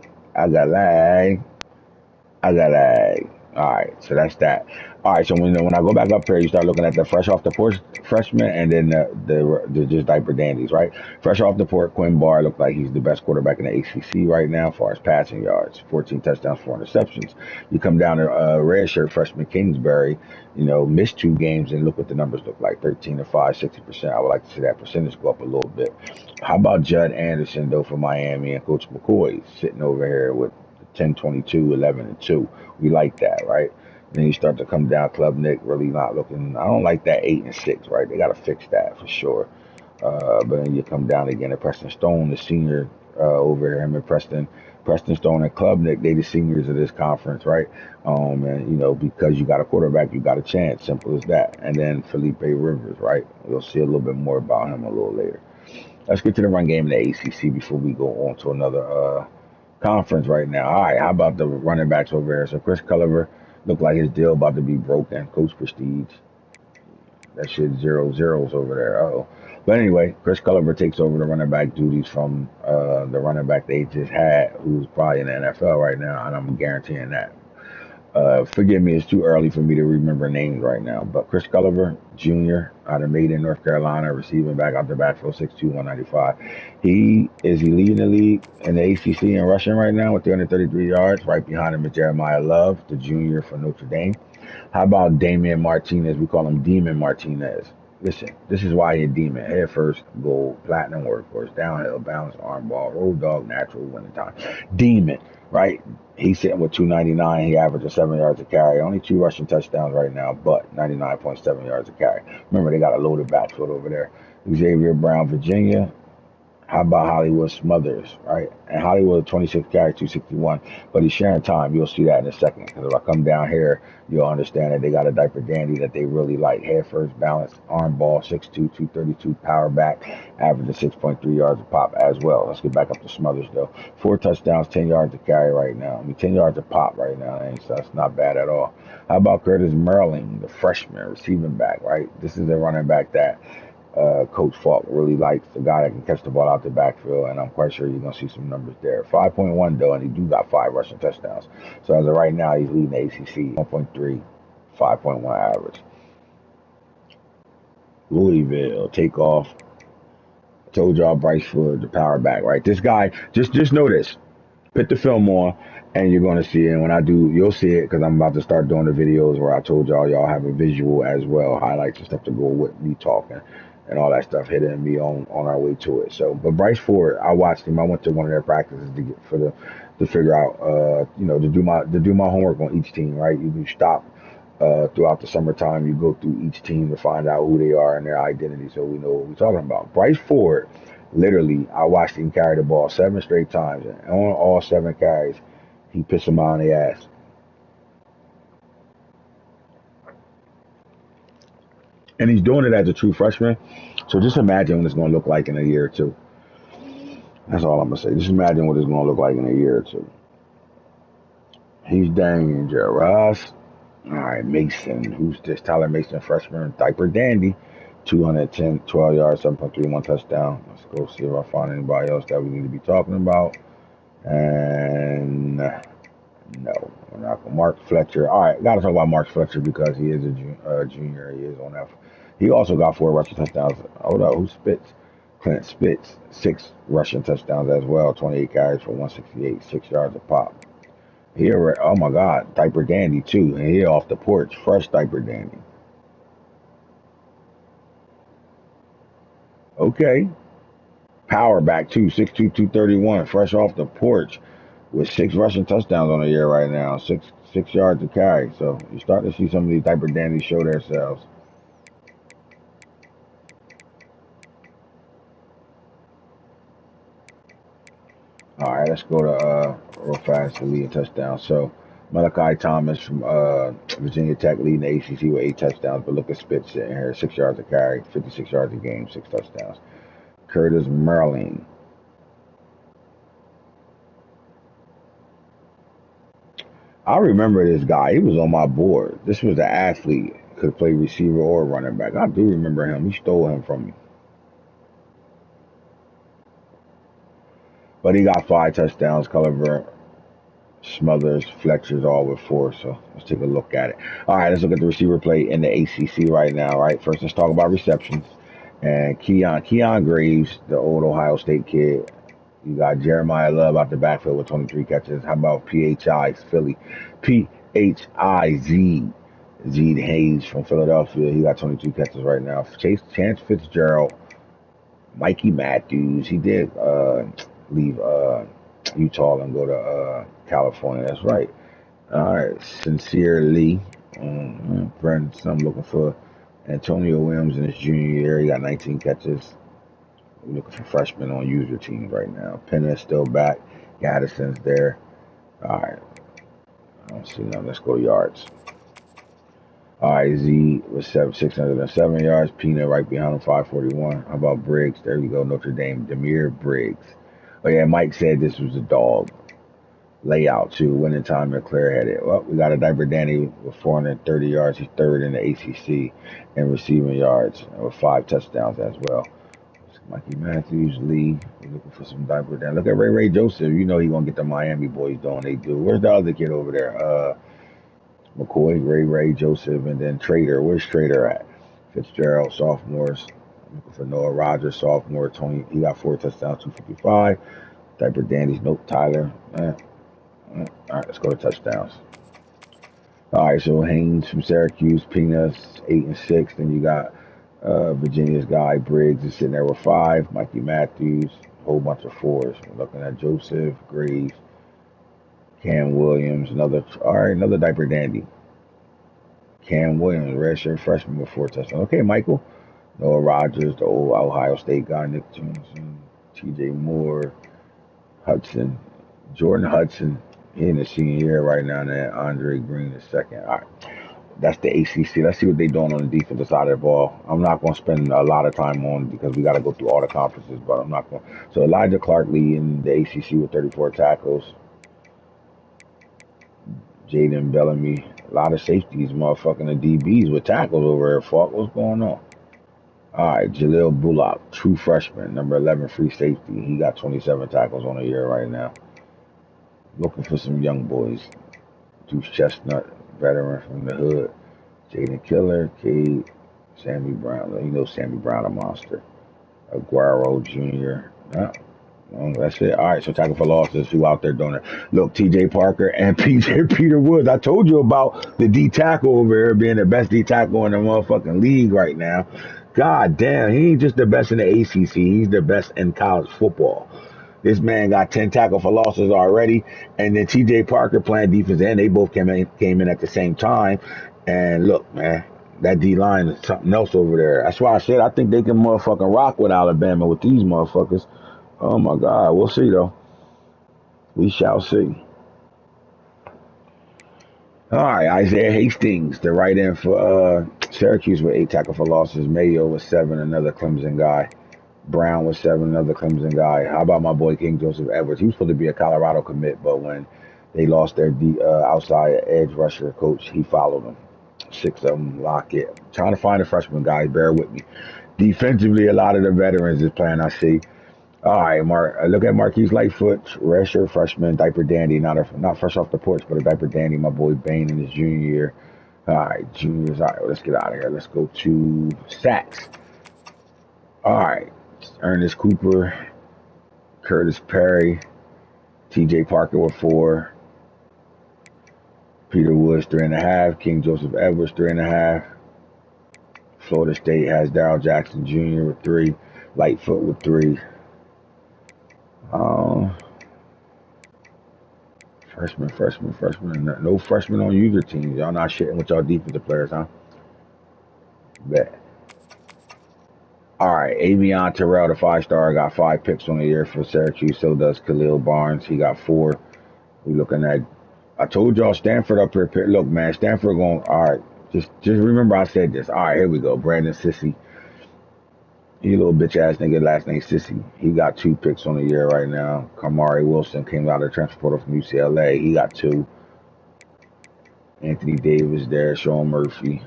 All right, so that's that. All right, so when I go back up here, you start looking at the fresh off the porch freshmen, and then the just diaper dandies, right? Fresh off the port, Quinn Barr looked like he's the best quarterback in the ACC right now, as far as passing yards, 14 touchdowns, 4 interceptions. You come down to redshirt freshman Kingsbury, missed 2 games, and look what the numbers look like: 13 to 5, 60%. I would like to see that percentage go up a little bit. How about Judd Anderson though for Miami and Coach McCoy sitting over here with 10, 22, 11, and 2. We like that, right? Then you start to come down. Club Nick really not looking. I don't like that 8 and 6, right? They got to fix that for sure. But then you come down again to Preston Stone, the senior over here. Him and Preston Stone and Club Nick, they the seniors of this conference, right? And because you got a quarterback, you got a chance. Simple as that. And then Felipe Rivers, right? We'll see a little bit more about him a little later. Let's get to the run game in the ACC before we go on to another conference right now. All right, how about the running backs over here? So Chris Culliver looked like his deal about to be broken. Coach Prestige. That shit 0 zeros over there. Uh-oh. But anyway, Chris Culliver takes over the running back duties from the running back they just had, who's probably in the NFL right now, and I'm guaranteeing that. Forgive me, it's too early for me to remember names right now. But Chris Culliver, Jr., out of Maiden, North Carolina, receiving back out the backfield, 6'2", 195. He leading the league in the ACC in rushing right now with 333 yards. Right behind him is Jeremiah Love, the junior from Notre Dame. How about Damian Martinez? We call him Demon Martinez. Listen, this is why he's a demon. Head first, gold, platinum workhorse, downhill, balance, arm ball, road dog, natural, winning time. Demon, right? He's sitting with 299. He averages 7 yards a carry. Only 2 rushing touchdowns right now, but 99.7 yards a carry. Remember, they got a loaded backfield over there. Xavier Brown, Virginia. How about Hollywood Smothers, right? And Hollywood, 26 carry, 261. But he's sharing time. You'll see that in a second. Because if I come down here, you'll understand that they got a diaper dandy that they really like. Head first, balance, arm ball, 6'2", 232, power back, averaging 6.3 yards a pop as well. Let's get back up to Smothers, though. 4 touchdowns, 10 yards to carry right now. 10 yards a pop right now. So that's not bad at all. How about Curtis Merling, the freshman, receiving back, right? This is a running back that Coach Falk really likes, the guy that can catch the ball out the backfield, and I'm quite sure you're going to see some numbers there. 5.1, though, and he do got 5 rushing touchdowns. So as of right now, he's leading the ACC, 1.3, 5.1 average. Louisville, take off. Told y'all Bryce Ford, the power back, right? This guy, just know this. Put the film on, and you're going to see it. And when I do, you'll see it, because I'm about to start doing the videos where I told y'all have a visual as well, highlights and stuff to go with me talking. And all that stuff hitting me on our way to it. So, but Bryce Ford, I watched him. I went to one of their practices to figure out, to do my homework on each team. Right, you stop throughout the summertime. You go through each team to find out who they are and their identity, so we know what we're talking about. Bryce Ford, literally, I watched him carry the ball 7 straight times, and on all 7 carries, he pissed them out on the ass. And he's doing it as a true freshman. So just imagine what it's going to look like in a year or two. That's all I'm going to say. Just imagine what it's going to look like in a year or two. He's dangerous. All right, Mason. Who's this? Tyler Mason, freshman, diaper dandy. 210, 12 yards, 7.31 touchdown. Let's go see if I find anybody else that we need to be talking about. And no, we're not going. Mark Fletcher. All right, got to talk about Mark Fletcher because he is a junior. He is on that. He also got 4 rushing touchdowns. Hold up, who spits? Clint Spitz, 6 rushing touchdowns as well. 28 carries for 168, 6 yards a pop. Here, oh my God, diaper dandy too. And here off the porch, fresh diaper dandy. Okay, power back too, 6'2", 231, fresh off the porch with 6 rushing touchdowns on the year right now. 6 yards to carry. So you start to see some of these diaper dandies show themselves. All right, let's go to real fast to lead touchdown. So Malachi Thomas from Virginia Tech leading the ACC with 8 touchdowns, but look at Spitz sitting here, 6 yards a carry, 56 yards a game, 6 touchdowns. Curtis Merlin. I remember this guy. He was on my board. This was an athlete. Could play receiver or running back. I do remember him. He stole him from me. But he got 5 touchdowns. Culliver, Smothers, Fletcher's all with 4. So let's take a look at it. All right, let's look at the receiver play in the ACC right now. Right, first let's talk about receptions. And Keon Graves, the old Ohio State kid. You got Jeremiah Love out the backfield with 23 catches. How about PHI Philly? PHIZ Zed Hayes from Philadelphia. He got 22 catches right now. Chance Fitzgerald, Mikey Matthews. He did leave Utah and go to California. That's right. All right. Sincerely, Brent. I'm looking for Antonio Williams in his junior year. He got 19 catches. We're looking for freshmen on user teams right now. Penn is still back. Gaddison's there. All right. I don't see none. Let's go yards. All right, Z was 607 yards. Pina right behind him, 541. How about Briggs? There you go, Notre Dame. Demir Briggs. Oh, yeah, Mike said this was a dog. Layout, too. Winning time and clear-headed. Well, we got a diaper Danny with 430 yards. He's third in the ACC in receiving yards with 5 touchdowns as well. Mikey Matthews, Lee. We're looking for some diaper Danny. Look at Ray Joseph. You know he's going to get the Miami boys doing they do. Where's the other kid over there? McCoy, Ray Joseph, and then Trader. Where's Trader at? Fitzgerald, sophomores. Looking for Noah Rogers, sophomore. Tony, he got 4 touchdowns, 255. Diaper Dandies, nope. Tyler. All right, let's go to touchdowns. All right, so Haynes from Syracuse, Peanuts, 8 and 6. Then you got Virginia's guy, Briggs, is sitting there with 5. Mikey Matthews, a whole bunch of 4s. We're looking at Joseph, Graves, Cam Williams, another diaper dandy. Cam Williams, redshirt freshman with 4 touchdowns. Okay, Michael. Noah Rogers, the old Ohio State guy, Nick Johnson, T.J. Moore, Hudson, Jordan Hudson. He in the senior year right now, and then Andre Green is second. All right, that's the ACC. Let's see what they're doing on the defensive side of the ball. I'm not going to spend a lot of time on because we got to go through all the conferences, but I'm not going. So Elijah Clark leading the ACC with 34 tackles. Jaden Bellamy, a lot of safeties, motherfucking the DBs with tackles over there. Fuck, what's going on? All right, Jaleel Bullock, true freshman, number 11 free safety. He got 27 tackles on the year right now. Looking for some young boys. Deuce Chestnut, veteran from the hood. Jaden Killer, Cade, Sammy Brown. You know Sammy Brown, a monster. Aguero Jr. That's it. All right, so tackle for losses. Who out there doing it? Look, T.J. Parker and Peter Woods. I told you about the D tackle over here being the best D tackle in the motherfucking league right now. God damn, he ain't just the best in the ACC. He's the best in college football. This man got 10 tackle for losses already, and then T.J. Parker playing defense, and they both came in at the same time. And look, man, that D line is something else over there. That's why I said I think they can motherfucking rock with Alabama with these motherfuckers. Oh my God, we'll see though. We shall see. All right, Isaiah Hastings, the right end for Syracuse with 8 tackle for losses. Mayo with 7, another Clemson guy. Brown with 7, another Clemson guy. How about my boy King Joseph Edwards? He was supposed to be a Colorado commit, but when they lost their outside edge rusher coach, he followed them. 6 of them, Lockett. Trying to find a freshman, guys. Bear with me. Defensively, a lot of the veterans is playing, I see. All right, look at Marquise Lightfoot, redshirt freshman, diaper dandy, not fresh off the porch, but a diaper dandy. My boy Bain in his junior year. All right, juniors. All right, let's get out of here. Let's go to sacks. All right, Ernest Cooper, Curtis Perry, T.J. Parker with 4, Peter Woods 3.5, King Joseph Edwards 3.5. Florida State has Darrell Jackson Jr. with 3, Lightfoot with 3. Freshman. No freshmen on user teams. Y'all not shitting with y'all defensive players, huh? Bet. All right, Avion Terrell, the 5-star, got 5 picks on the year for Syracuse. So does Khalil Barnes. He got 4. We looking at. I told y'all Stanford up here. Look, man, Stanford going. All right, just remember I said this. All right, here we go. Brandon Sissy. He a little bitch ass nigga. Last name Sissy. He got 2 picks on the year right now. Kamari Wilson came out of the transfer portal from UCLA. He got 2. Anthony Davis there. Sean Murphy.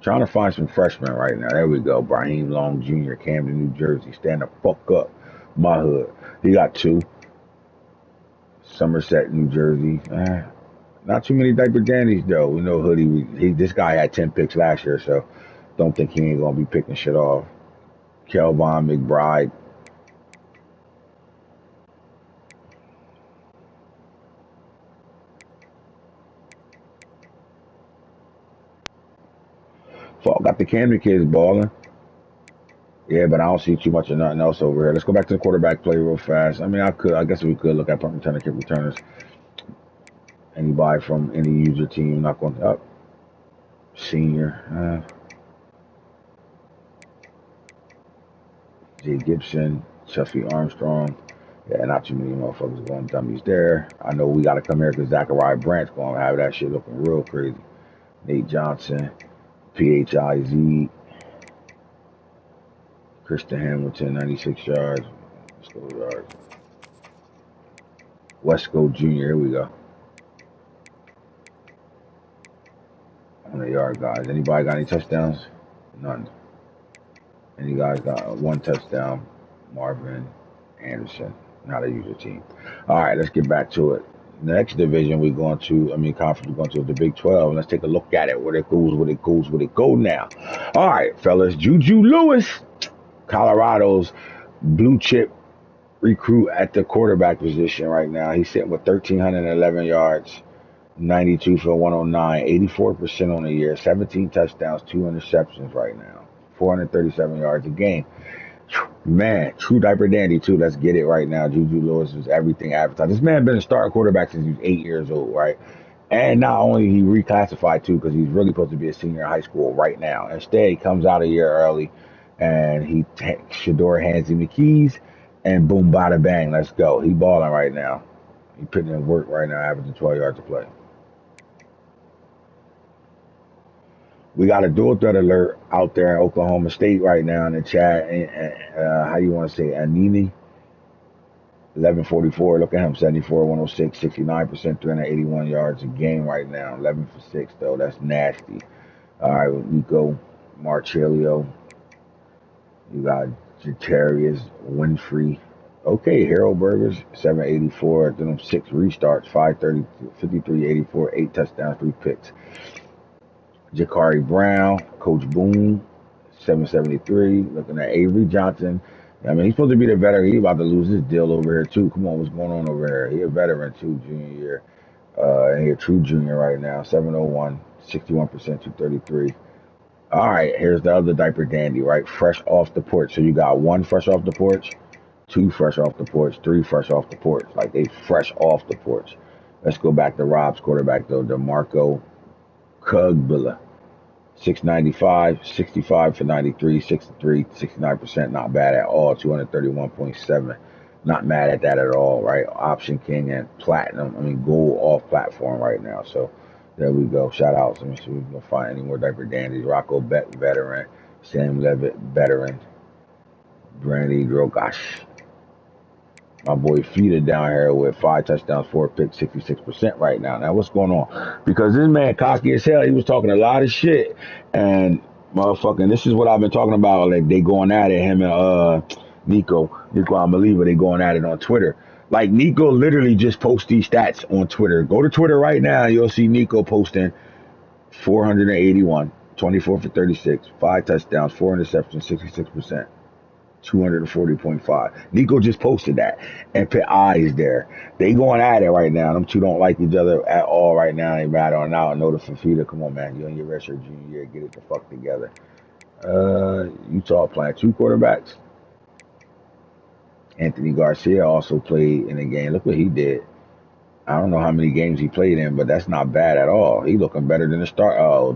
Trying to find some freshmen right now. There we go. Brahim Long Jr., Camden, New Jersey. Stand the fuck up. My hood. He got 2. Somerset, New Jersey. Not too many diaper dandies though. We know Hoodie. This guy had 10 picks last year, so don't think he ain't gonna be picking shit off. Kelvon McBride. Fuck, got the Camden kids balling. Yeah, but I don't see too much of nothing else over here. Let's go back to the quarterback play real fast. I mean, I guess we could look at punt returner, kick returners. Anybody from any user team not going up. Senior. Jay Gibson, Chuffy Armstrong. Yeah, not too many motherfuckers going dummies there. I know we got to come here because Zachariah Brandt's going to have that shit looking real crazy. Nate Johnson, PHIZ, Kristen Hamilton, 96 yards. Let's go yards. Wesco Jr., here we go. 100-yard guys. Anybody got any touchdowns? None. Any guys got 1 touchdown? Marvin Anderson. Not a user team. All right, let's get back to it. The next division conference we're going to is the Big 12. Let's take a look at it. Where it go now. All right, fellas. Juju Lewis, Colorado's blue chip recruit at the quarterback position right now. He's sitting with 1,311 yards, 92 for 109, 84% on the year, 17 touchdowns, 2 interceptions right now, 437 yards a game. Man, true diaper dandy too. Let's get it right now. Juju Lewis is everything advertised. This man been a starting quarterback since he was 8 years old, right? And not only he reclassified too, because he's really supposed to be a senior in high school right now. Instead, he comes out a year early, and Shador hands him the keys, and boom, bada bang, let's go. He balling right now. He putting in work right now, averaging 12 yards to play. We got a dual threat alert out there in Oklahoma State right now in the chat. How you want to say Anini? 1144. Look at him. 74, 106, 69%, 381 yards a game right now. 11 for 6, though. That's nasty. All right, Nico Marchelio. You got Jatarius Winfrey. Okay, Harold Burgers, 784. Then 6 restarts, 530, 53, 84, 8 touchdowns, 3 picks. Jakari Brown, Coach Boone, 773. Looking at Avery Johnson. I mean, he's supposed to be the veteran. He's about to lose his deal over here, too. Come on, what's going on over here? He's a veteran, too, junior year. And he's a true junior right now. 701, 61%, 233. All right, here's the other diaper dandy, right? Fresh off the porch. So you got 1 fresh off the porch, 2 fresh off the porch, 3 fresh off the porch. Like, they fresh off the porch. Let's go back to Rob's quarterback, though. DeMarco Cugbilla. 695, 65 for 93, 63, 69%. Not bad at all. 231.7. Not mad at that at all, right? Option King and Platinum. Gold off platform right now. So there we go. Shout outs. Let me see if we can find any more diaper dandies. Rocco Beck, veteran. Sam Levitt, veteran. Brandy Drogosh. My boy Feeder down here with 5 touchdowns, 4 picks, 66% right now. Now, what's going on? Because this man cocky as hell. He was talking a lot of shit. And, motherfucking, this is what I've been talking about. Like, they going at it, him and Nico, Unbeliever, they going at it on Twitter. Like, Nico literally just posts these stats on Twitter. Go to Twitter right now. You'll see Nico posting 481, 24 for 36, 5 touchdowns, 4 interceptions, 66%. 240.5. Nico just posted that and put eyes there. They going at it right now. Them two don't like each other at all right now. They battling out. I know the Fafita. Come on, man. You in your redshirt junior year. Get it the fuck together. Utah playing 2 quarterbacks. Anthony Garcia also played in the game. Look what he did. I don't know how many games he played in, but that's not bad at all. He looking better than the start. Oh,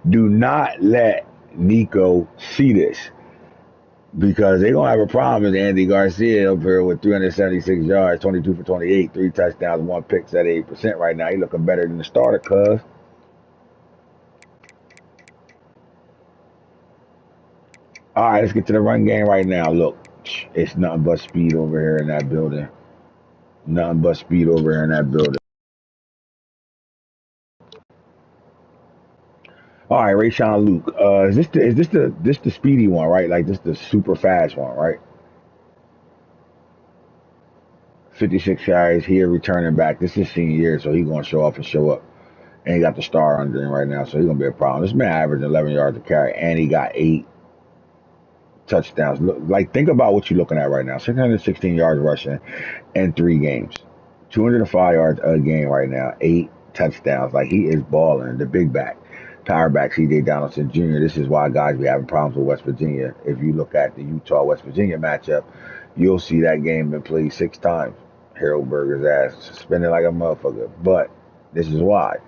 do not let Nico see this because they're gonna have a problem with Andy Garcia up here with 376 yards, 22 for 28, 3 touchdowns, 1 pick, 78% right now. He looking better than the starter, cuz. All right, let's get to the run game right now. Look, it's nothing but speed over here in that building. Nothing but speed over here in that building. All right, Rayshawn Luke. Is this the speedy one, right? Like this the super fast one, right? 56 carries here, returning back. This is senior year, so he's gonna show off and show up. And he got the star under him right now, so he's gonna be a problem. This man averaged 11 yards a carry, and he got 8 touchdowns. Look, like think about what you're looking at right now: 616 yards rushing in 3 games, 205 yards a game right now, 8 touchdowns. Like he is balling. The big back, power back, C.J. Donaldson Jr. This is why guys be having problems with West Virginia. If you look at the Utah West Virginia matchup, you'll see that game been played 6 times. Harold Berger's ass suspended like a motherfucker. But this is why.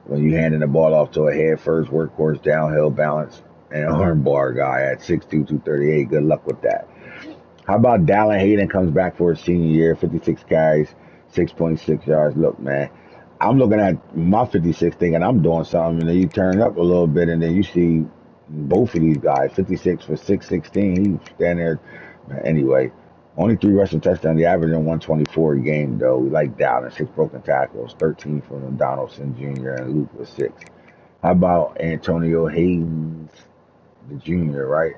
When you handing the ball off to a head first workhorse downhill balance and arm bar guy at 6'2", 238, good luck with that. How about Dallin Hayden comes back for his senior year, 56 carries, 6.6 yards. Look, man, I'm looking at my 56 thinking I'm doing something, and then you turn up a little bit, and then you see both of these guys, 56 for 616. He's standing there. Anyway, only 3 rushing touchdowns. The average in 124 a game, though. We like Dowling, 6 broken tackles, 13 from Donaldson Jr., and Luke was 6. How about Antonio Haynes, the junior, right?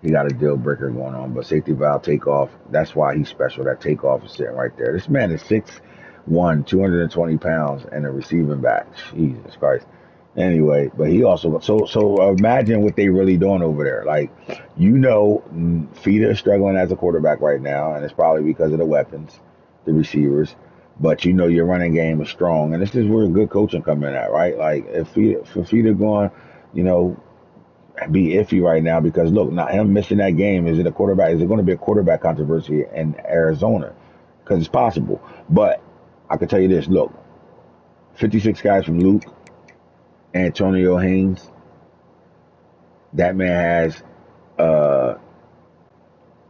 He got a deal breaker going on, but safety valve takeoff, that's why he's special. That takeoff is sitting right there. This man is 6'1", 220 pounds, and a receiving back. Jesus Christ. Anyway, but he also so imagine what they really doing over there. Like, Fita is struggling as a quarterback right now, and it's probably because of the weapons, the receivers. But your running game is strong, and this is where good coaching come in at, right? Like if Fita going, you know, be iffy right now because look, not him missing that game. Is it a quarterback? Is it going to be a quarterback controversy in Arizona? Because it's possible. But I can tell you this: look, 56 guys from Luke, Antonio Haynes. That man has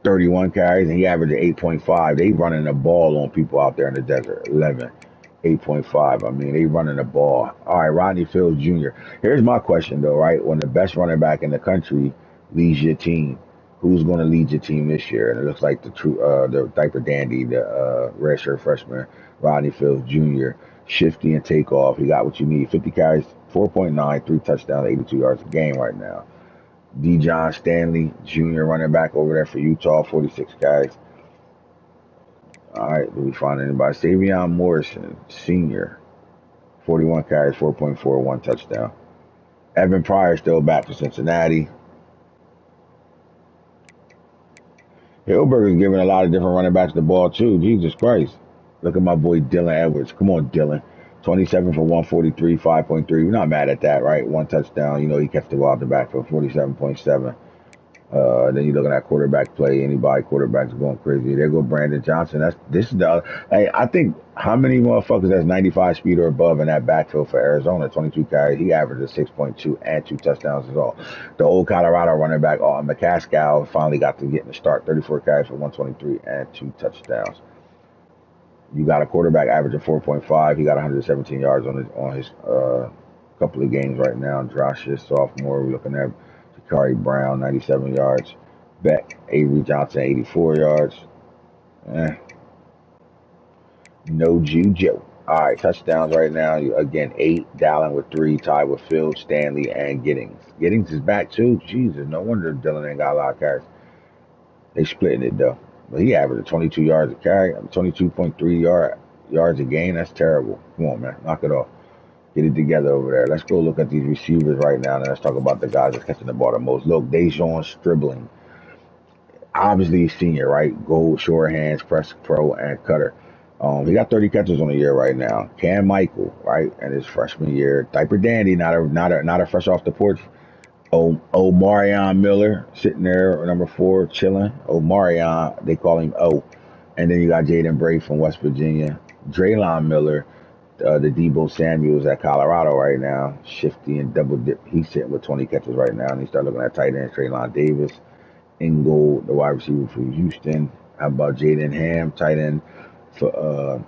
31 carries and he averaged 8.5. They running the ball on people out there in the desert. 8.5. I mean, they running the ball. All right, Rodney Fields Jr. Here's my question, though, right? When the best running back in the country leads your team, who's going to lead your team this year? And it looks like the diaper dandy, the redshirt freshman, Rodney Fields Jr., shifty and take off. He got what you need. 50 carries, 4.9, 3 touchdowns, 82 yards a game right now. John Stanley Jr., running back over there for Utah, 46 carries. All right, did we find anybody? Savion Morrison, senior, 41 carries, 4.4, 1 touchdown. Evan Pryor still back for Cincinnati. Hilberg is giving a lot of different running backs the ball, too. Jesus Christ. Look at my boy Dylan Edwards. Come on, Dylan. 27 for 143, 5.3. We're not mad at that, right? 1 touchdown. He catch the ball out the back for 47.7. Then you're looking at quarterback play. Anybody quarterbacks going crazy. There go Brandon Johnson. Hey, I think how many motherfuckers that's 95 speed or above in that backfield for Arizona? 22 carries. He averaged a 6.2 and 2 touchdowns as well. The old Colorado running back, McCaskill, finally got to get in the start. 34 carries for 123 and 2 touchdowns. You got a quarterback averaging 4.5. He got 117 yards on his couple of games right now. Josh is sophomore. We're looking at Jakari Brown, 97 yards. Beck, Avery Johnson, 84 yards. No Jujo. All right, touchdowns right now. Again, 8. Dallin with 3, tied with Fields, Stanley, and Giddings. Giddings is back too. Jesus, no wonder Dylan ain't got a lot of carries. They splitting it though. But he averaged 22 yards a carry, 22.3 yards a game. That's terrible. Come on, man, knock it off. Get it together over there. Let's go look at these receivers right now, and let's talk about the guys that's catching the ball the most. Look, Dejon Stribling. Obviously, he's senior, right? Gold, short hands, press pro, and cutter. He got 30 catches on the year right now. Cam Michael, right, and his freshman year. Diaper Dandy, not a fresh off the porch. Omarion Miller sitting there, number 4, chilling. Omarion, they call him O. And then you got Jaden Bray from West Virginia. Draylon Miller, the Debo Samuels at Colorado right now, shifty and double dip. He's sitting with 20 catches right now, and you start looking at tight end Traylon Davis, Ingold, the wide receiver for Houston. How about Jaden Ham, tight end for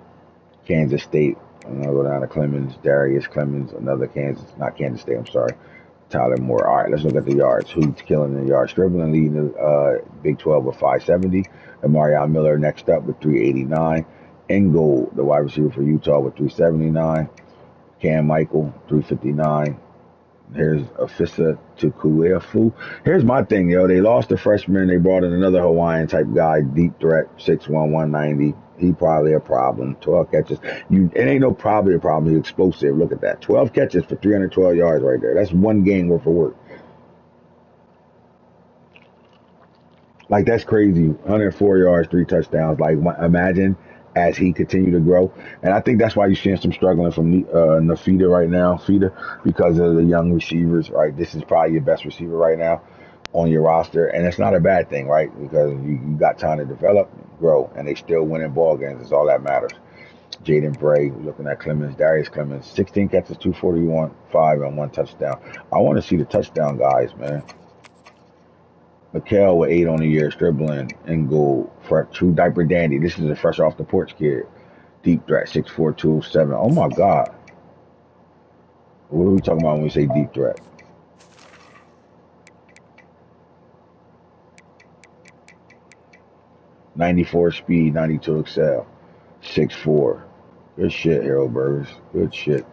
Kansas State? I'm gonna go down to Clemens, Darius Clemens, another not Kansas State. I'm sorry. Tyler Moore. All right, let's look at the yards. Who's killing the yards? Dribbling, leading the Big 12 with 570. And Marion Miller next up with 389. Ingold, the wide receiver for Utah, with 379. Cam Michael, 359. Here's Afisa Tukuefu. Here's my thing, yo. They lost the freshman. They brought in another Hawaiian type guy, deep threat, 6'1", 190. He probably a problem. 12 catches. It ain't no probably a problem. He's explosive. Look at that. 12 catches for 312 yards right there. That's one game worth of work. Like, that's crazy. 104 yards, 3 touchdowns. Like, imagine as he continued to grow. And I think that's why you're seeing some struggling from Nafita right now, because of the young receivers, right? This is probably your best receiver right now on your roster. And it's not a bad thing, right? Because you got time to develop, grow, and they still winning ball games. It's all that matters. Jaden Bray, looking at Clemens, Darius Clemens, 16 catches, 241, 5 and 1 touchdown. I want to see the touchdown guys, man. Mikhail with 8 on the year, dribbling and goal. True diaper dandy. This is a fresh off the porch kid. Deep threat, 6'4", 207. Oh my God. What are we talking about when we say deep threat? '94 speed, 92 excel, 6'4". Good shit, Hero Burgers. Good shit.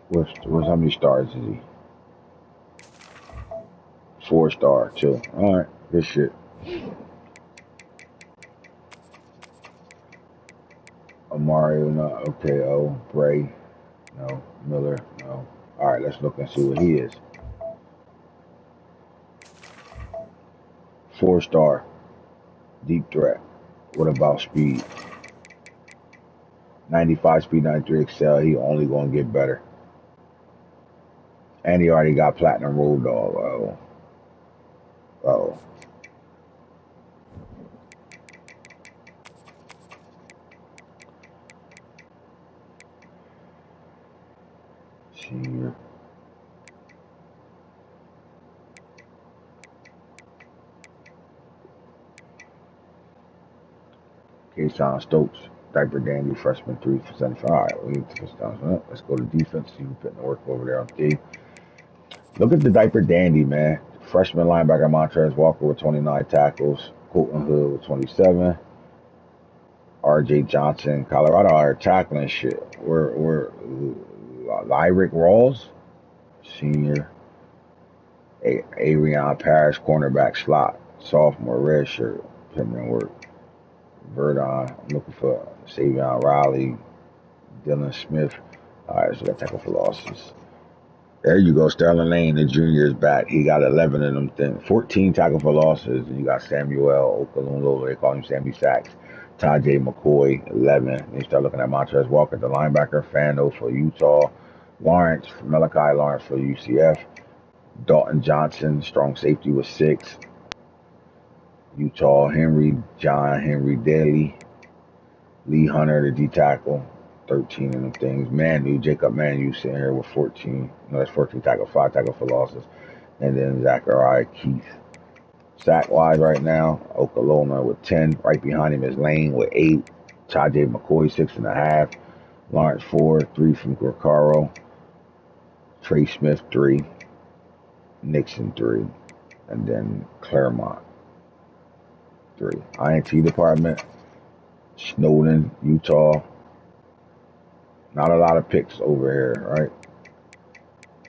What's how many stars is he? 4-star, too. All right, good shit. Amario, no. Okay, Bray, no. Miller, no. All right, let's look and see what he is. 4-star, deep threat. What about speed? 95 speed, 93 excel. He only gonna get better. And he already got platinum road dog. Oh. Senior. Kayshawn Stokes, diaper dandy, freshman, 3 for 75. All right, we need to push down. Let's go to defense. See who's putting the work over there on D. Look at the diaper dandy, man. Freshman linebacker Montrez Walker with 29 tackles. Colton Hood with 27. R.J. Johnson, Colorado are tackling shit. We're Lyric Rawls, senior. Arion Parrish, cornerback slot, sophomore, red shirt, putting in work. Verdon, I'm looking for Savion Riley, Dylan Smith. All right, so we got tackle for losses. There you go, Sterling Lane, the junior is back. He got 11 of them things. 14 tackle for losses. And you got Samuel Okalunlo, they call him Sammy Sacks. Tajay McCoy, 11. And you start looking at Montrez Walker, the linebacker. Fando for Utah. Malachi Lawrence for UCF. Dalton Johnson, strong safety with 6. Utah, John Henry Daly. Lee Hunter, the D tackle. 13 of them things. Jacob Manu sitting here with 14. No, that's 14 tackle, 5 tackle for losses. And then Zachariah Keith. Sack-wise right now, Okalona with 10. Right behind him is Lane with 8. Tajay McCoy, 6.5. Lawrence 4, 3 from Gorcaro. Trey Smith, 3. Nixon, 3. And then Claremont, 3. INT department, Snowden, Utah. Not a lot of picks over here, right?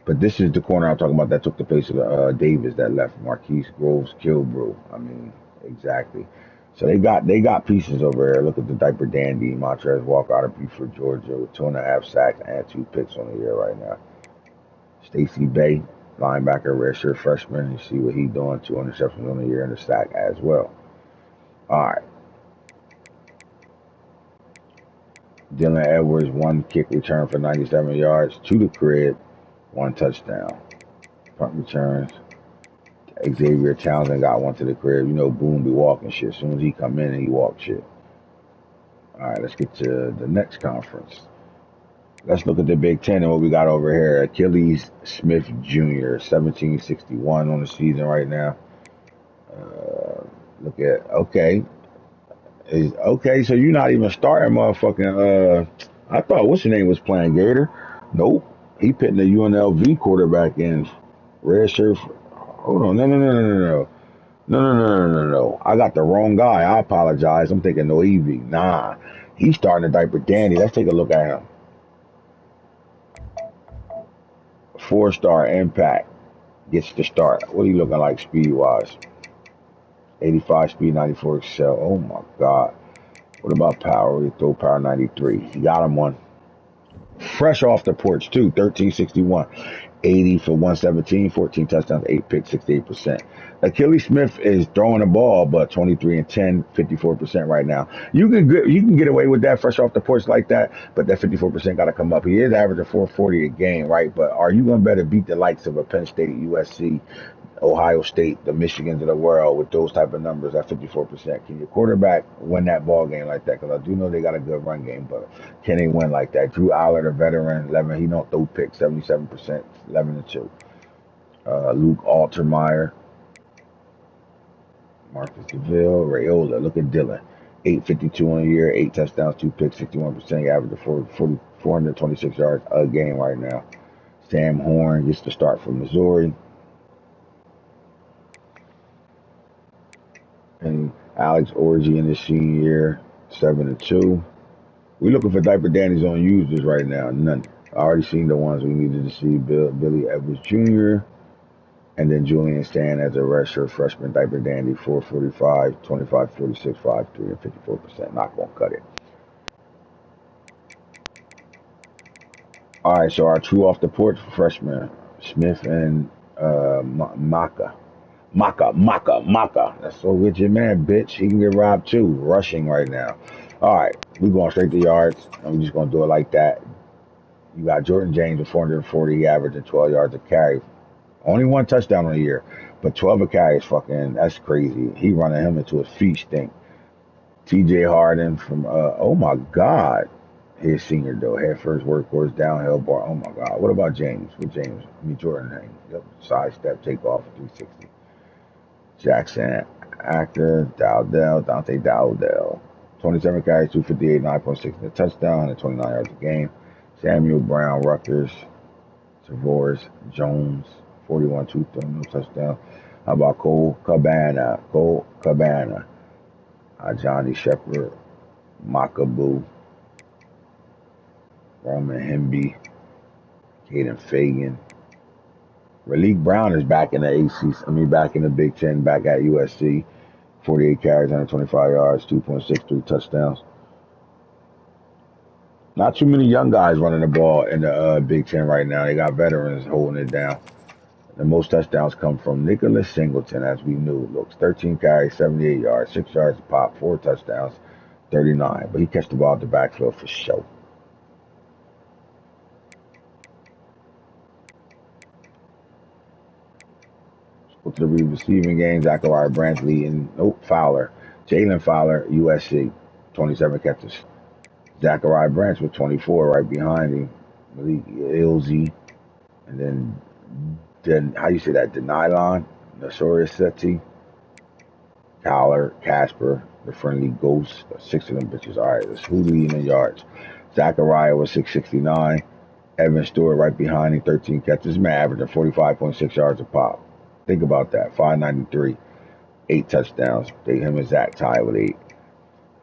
But this is the corner I'm talking about that took the place of Davis that left. Marquise Groves Kilbrew. I mean, exactly. So they got pieces over here. Look at the diaper dandy, Montrez Walker out of Beaufort, Georgia, with 2.5 sacks and 2 picks on the year right now. Stacey Bay, linebacker, redshirt freshman. You see what he's doing, 2 interceptions on the year and a sack as well. All right. Dylan Edwards, 1 kick return for 97 yards to the crib, 1 touchdown. Punt returns. Xavier Townsend got one to the crib. You know, Boone be walking shit. As soon as he come in, he walk shit. All right, let's get to the next conference. Let's look at the Big Ten and what we got over here. Achilles Smith Jr., 1761 on the season right now. Look at, okay. Okay, so you're not even starting motherfucking, I thought what's your name was playing Gator. Nope. He putting the UNLV quarterback in. Red shirt. Hold on. No. No. I got the wrong guy. I apologize. I'm thinking no Evie. Nah. He's starting to Diaper Dandy. Let's take a look at him. 4-star impact. Gets the start. What are you looking like speed-wise? 85 speed, 94 excel. Oh, my God. What about power? We throw power 93. He got him one. Fresh off the porch, too. 1361. 80 for 117, 14 touchdowns, 8 picks, 68%. Achilles Smith is throwing the ball, but 23 and 10, 54% right now. You can get away with that fresh off the porch like that, but that 54% got to come up. He is averaging 440 a game, right? But are you going to better beat the likes of a Penn State, USC, Ohio State, the Michigans of the world with those type of numbers at 54%? Can your quarterback win that ball game like that? Because I do know they got a good run game, but can they win like that? Drew Aller, the veteran, 11, he don't throw picks, 77%, 11-2. Luke Altermeyer, Marcus DeVille, Rayola. Look at Dylan. 852 on the year, 8 touchdowns, 2 picks, 61%. He averaged 426 yards a game right now. Sam Horn gets the start from Missouri. And Alex Orgy in his senior year, 7-2. We're looking for Diaper Dandies on users right now. None. I already seen the ones we needed to see. Billy Evans Jr. and then Julian Stan as a redshirt freshman Diaper Dandy, 445, 25, 46, 5'3", and 54%. Not gonna cut it. All right, so our true off the porch freshman Smith and Maka. That's so good, your man, bitch. He can get robbed too. Rushing right now. All right, we're going straight to yards. I'm just going to do it like that. You got Jordan James with 440. He averaging 12 yards a carry. Only 1 touchdown on the year, but 12 a carry is fucking, that's crazy. He running him into a feast thing. TJ Harden from, oh my God. His senior though, head first workhorse, downhill bar. Oh my God. What about James? With James, Jordan name. Yep. Sidestep, take off, 360. Jackson Actor, Dante Dowdell. 27 carries, 258, 9.6 in the touchdown, and 29 yards a game. Samuel Brown, Rutgers. Tavoris Jones, 41, 2, no touchdown. How about Cole Cabana? Johnny Shepard, Makabu, Roman Hemby, Caden Fagan. Raleek Brown is back in the back in the Big Ten, back at USC. 48 carries, 125 yards, 2.63 touchdowns. Not too many young guys running the ball in the Big Ten right now. They got veterans holding it down. The most touchdowns come from Nicholas Singleton, as we knew. Looks 13 carries, 78 yards, 6 yards a pop, 4 touchdowns, 39. But he catch the ball at the backfield for sure. Go to the receiving game. Zachariah Branch leading. Fowler. Jalen Fowler, USC, 27 catches. Zachariah Branch with 24 right behind him. Malik Ilzy. And then how you say that? Denylon, Notorious Seti, Tyler, Casper, the friendly ghost. 6 of them bitches. All right, let's who leading in yards. Zachariah was 669. Evan Stewart right behind him, 13 catches. Man, averaging 45.6 yards a pop. Think about that. 593, 8 touchdowns. Him and Zach tied with 8.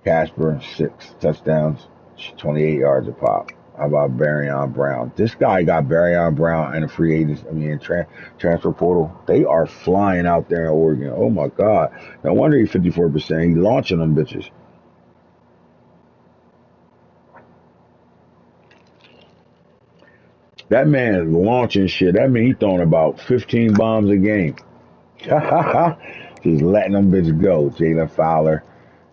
Casper, 6 touchdowns, 28 yards a pop. How about Barryon Brown? This guy got Barryon Brown and a free agent, transfer portal. They are flying out there in Oregon. Oh my God. No wonder he's 54%. He's launching them bitches. That man is launching shit. That means he's throwing about 15 bombs a game. Just letting them bitches go. Jalen Fowler,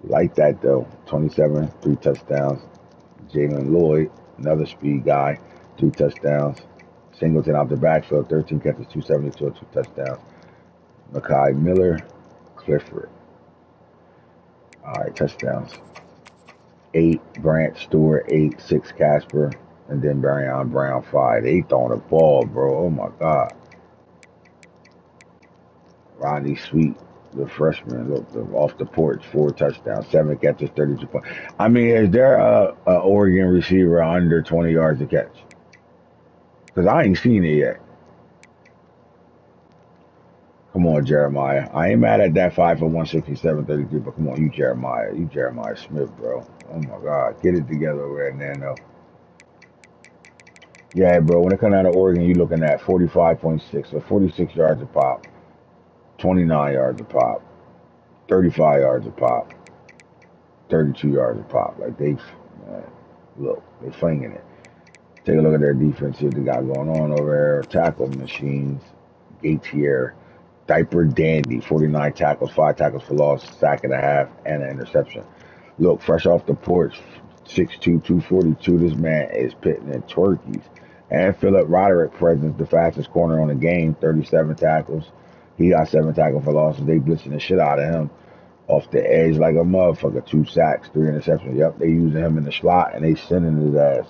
like that though. 27, 3 touchdowns. Jalen Lloyd, another speed guy, 2 touchdowns. Singleton out the backfield, 13 catches, 272, 2 touchdowns. Makai Miller, Clifford. All right, touchdowns. 8, Brant Stewart, 8, 6, Casper, and then Barryon Brown, 5. They throwing the ball, bro. Oh my God. Rodney Sweet, the freshman, look, off the porch, 4 touchdowns, 7 catches, 32 points. I mean, is there a Oregon receiver under 20 yards to catch? Because I ain't seen it yet. Come on, Jeremiah. I ain't mad at that 5 for 167, 33, but come on, you Jeremiah. You Jeremiah Smith, bro. Oh my God. Get it together over there, Nano. Yeah, bro. When it comes out of Oregon, you're looking at 45.6, so 46 yards a pop, 29 yards a pop, 35 yards a pop, 32 yards a pop. Like look, they flinging it. Take a look at their defense, see what they got going on over there. Tackle machines, Gatier, Diaper Dandy, 49 tackles, 5 tackles for loss, sack and a half, and an interception. Look, fresh off the porch, 6'2", 242. This man is pitting in turkeys. And Philip Roderick presents the fastest corner on the game, 37 tackles. He got 7 tackles for losses. They blitzing the shit out of him off the edge like a motherfucker. 2 sacks, 3 interceptions. Yep, they using him in the slot and they sending his ass.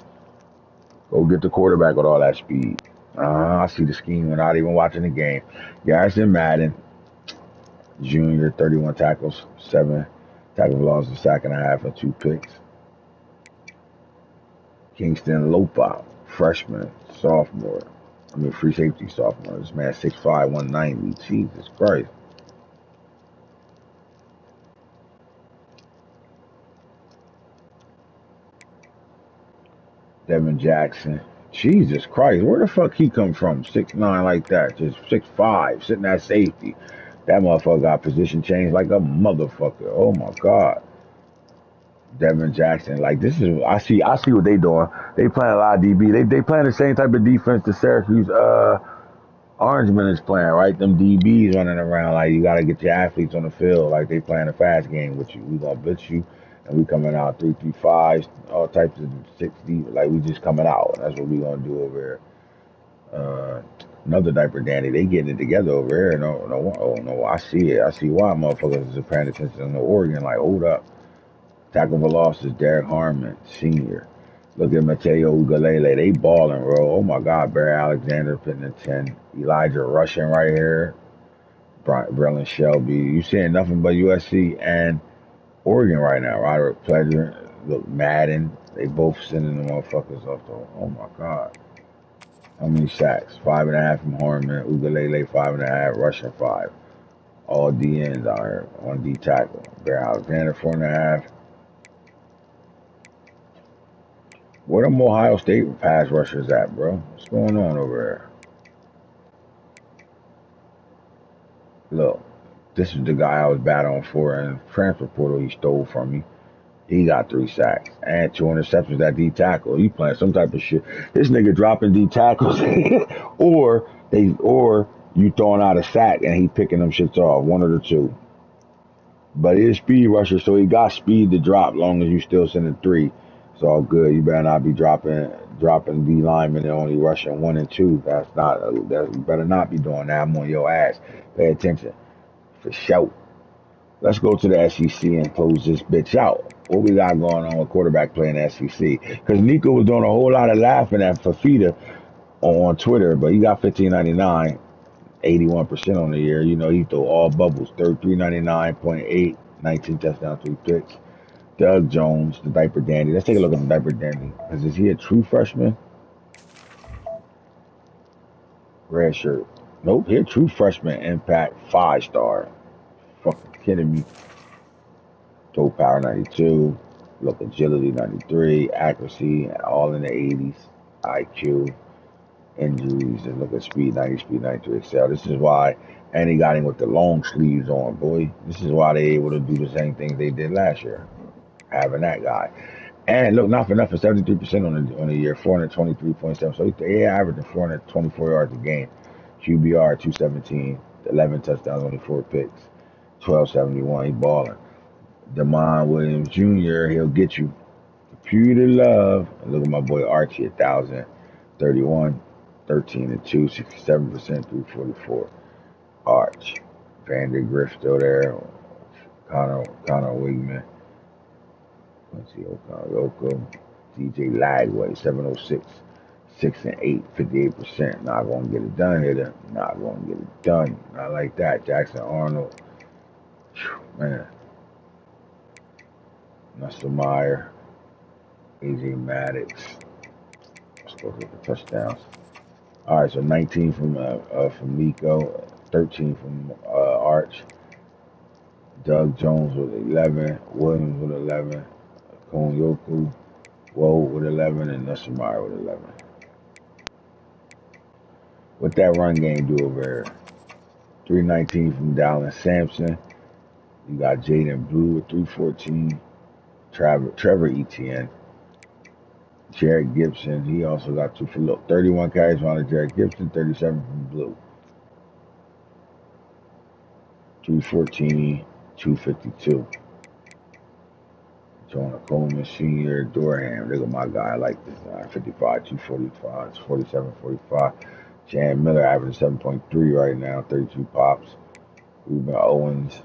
Go get the quarterback with all that speed. I see the scheme without even watching the game. Garrison Madden, junior, 31 tackles, 7 tackles for losses, a sack and a half, and 2 picks. Kingston Lopa, freshman, sophomore. Free safety sophomore. This man 6'5", 190. Jesus Christ. Devin Jackson. Jesus Christ, where the fuck he come from? 6'9" like that, just 6'5", sitting at safety. That motherfucker got position change like a motherfucker. Oh my God. Devin Jackson, like this is I see what they doing. They playing a lot of DB. They playing the same type of defense the Syracuse Orangeman is playing, right? Them DBs running around like you gotta get your athletes on the field like they playing a fast game with you. We gonna blitz you and we coming out 3-3-5s, all types of 60, like we just coming out. That's what we gonna do over here. Another Diaper Dandy, they getting it together over here. No, I see it. I see why motherfuckers is paying attention to Oregon. Like, hold up. Tackle for losses, Derek Harmon, senior. Look at Mateo Ugalele. They balling, bro. Oh my God, Barry Alexander putting in 10. Elijah Rushing right here. Brelin Shelby. You seeing nothing but USC and Oregon right now. Roderick Pleasure. Look, Madden. They both sending the motherfuckers off the. Oh my God. How many sacks? 5.5 from Harmon. Ugalele 5.5. Rushing 5. All D ends out here on D tackle. Barry Alexander 4.5. Where them Ohio State pass rushers at, bro? What's going on over there? Look, this is the guy I was battling for, and transfer portal he stole from me. He got 3 sacks and 2 interceptions at D tackle. He playing some type of shit. This nigga dropping D tackles, or you throwing out a sack and he picking them shits off. One of the two. But he is speed rusher, so he got speed to drop. Long as you still sending 3, it's all good. You better not be dropping D linemen and only rushing 1 and 2. You better not be doing that. I'm on your ass. Pay attention, for sure. Let's go to the SEC and close this bitch out. What we got going on with quarterback play in the SEC? Because Nico was doing a whole lot of laughing at Fafita on Twitter, but he got 1599. 81% on the year. You know, he threw all bubbles. 399.8, 19 touchdowns, 3 picks. Doug Jones, the Diaper Dandy. Let's take a look at the Diaper Dandy. Because is he a true freshman? Red shirt. Nope, he a true freshman. Impact 5-star. Fucking kidding me. Toe power 92. Look, agility 93. Accuracy all in the 80s. IQ. Injuries, and look at speed 90, speed 93 excel. This is why, and he got him with the long sleeves on, boy. This is why they able to do the same things they did last year, having that guy. And look, not for nothing, 73% on the year, 423.7. So they averaging 424 yards a game. QBR 217, 11 touchdowns, only 4 picks, 1271. He balling. Demond Williams Jr. He'll get you. Computer love. And look at my boy Archie, 1,031. 13 and 2, 67%, 344. Arch. Griff still there. Connor Wigman. Quincy Okonkwo. DJ Lagway, 706. 6 and 8, 58%. Not going to get it done here. Not going to get it done. Not like that. Jackson Arnold. Man. Nussmeyer. AJ Maddox. Let's go for the touchdowns. All right, so 19 from Nico, 13 from Arch. Doug Jones with 11. Williams with 11. Konyoku, Woe with 11, and Nussmeyer with 11. What that run game do over here? 319 from Dallin Sampson. You got Jaden Blue with 314. Trevor Etienne. Jared Gibson, he also got 2 for look. 31 carries on Jared Gibson, 37 from Blue. 314, 252. Jonah Coleman, Senior, Dorham. Look at my guy. I like this guy. 55, 245, 47, 45. Jan Miller averaging 7.3 right now, 32 pops. Ruben Owens.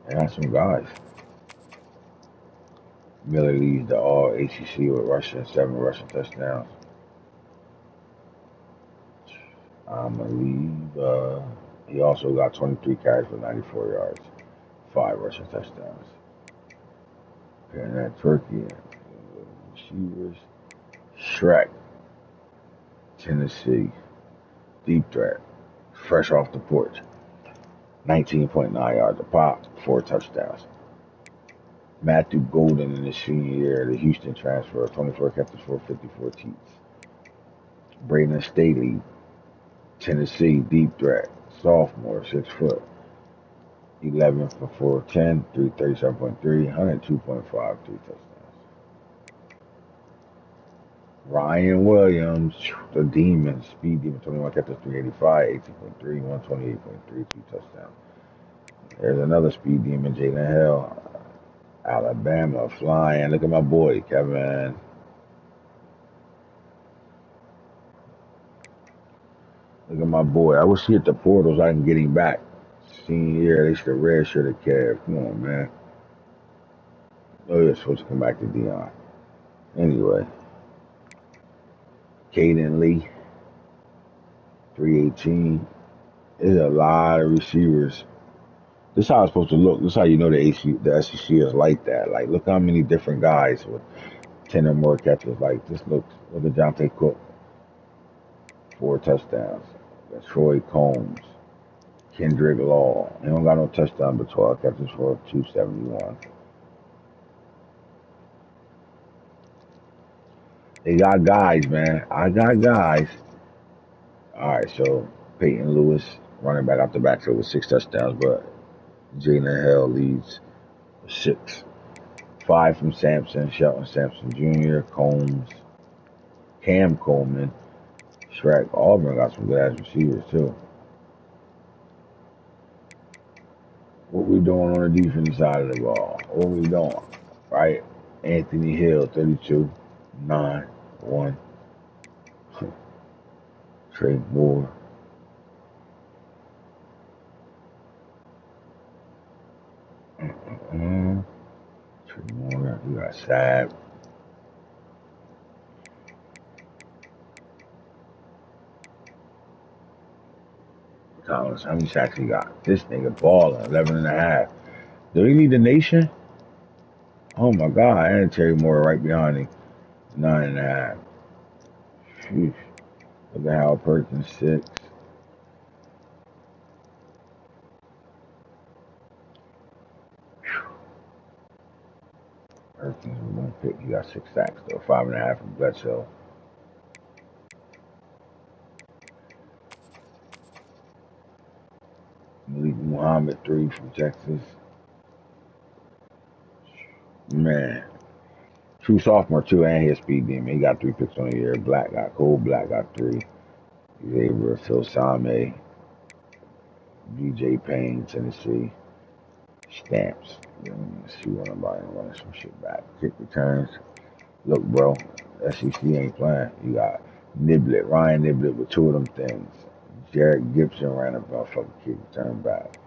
They got some guys. Miller leads the all ACC with rushing, 7 rushing touchdowns. I'm going to leave. He also got 23 carries for 94 yards, 5 rushing touchdowns. And that turkey, receivers. Shrek, Tennessee, deep threat, fresh off the porch. 19.9 yards a pop, 4 touchdowns. Matthew Golden in his senior year, the Houston transfer, 24 catches for 54 teats. Braden Staley, Tennessee, deep threat, sophomore, 6 foot. 11 for 410, 337.3, 102.5, 3 touchdowns. Ryan Williams, the Demon, speed demon, 21 catches, 385, 18.3, 128.3, 2 touchdowns. There's another speed demon, Jalen Hill, Alabama, flying. Look at my boy, Kevin. Look at my boy. I wish he hit the portals. I can get him back. Senior year, they should red shirt have Kev. Come on, man. Oh, you're supposed to come back to Dion. Anyway. Caden Lee, 318. There's a lot of receivers. This is how it's supposed to look. This is how you know the SEC is like that. Like, look how many different guys with 10 or more catches. Like, this looks. Look at Jonte Cook, 4 touchdowns. That's Troy Combs, Kendrick Law. He don't got no touchdown, but 12 catches for 271. They got guys, man. I got guys. All right, so Peyton Lewis, running back off the backfield with 6 touchdowns, but Jalen Hill leads 6. 5 from Sampson, Shelton Sampson Jr., Combs, Cam Coleman, Shrek. Auburn got some good ass receivers too. What we doing on the defensive side of the ball? What we doing? Right? Anthony Hill, 32, 9, 1. Trey Moore. Trey Moore. We got Sab. Collins, how many sacks he got? This nigga balling, 11 and a half. Do he lead the nation? Oh my God, and Terry Moore right behind him, 9 and a half. Sheesh. Look at Hal Perkins, 6. Perkins with 1 pick, he got 6 sacks though, 5 and a half from Bledsoe. Malik Muhammad, 3 from Texas. Man. True sophomore too, and he a speed demon. He got 3 picks on the year. Cole Black got 3. Xavier, Phil Same, BJ Payne, Tennessee. Stamps. Let's see what I'm buying, running some shit back. Kick returns. Look, bro, SEC ain't playing. You got Ryan Niblett with 2 of them things. Jared Gibson ran a motherfucking kick, turn back.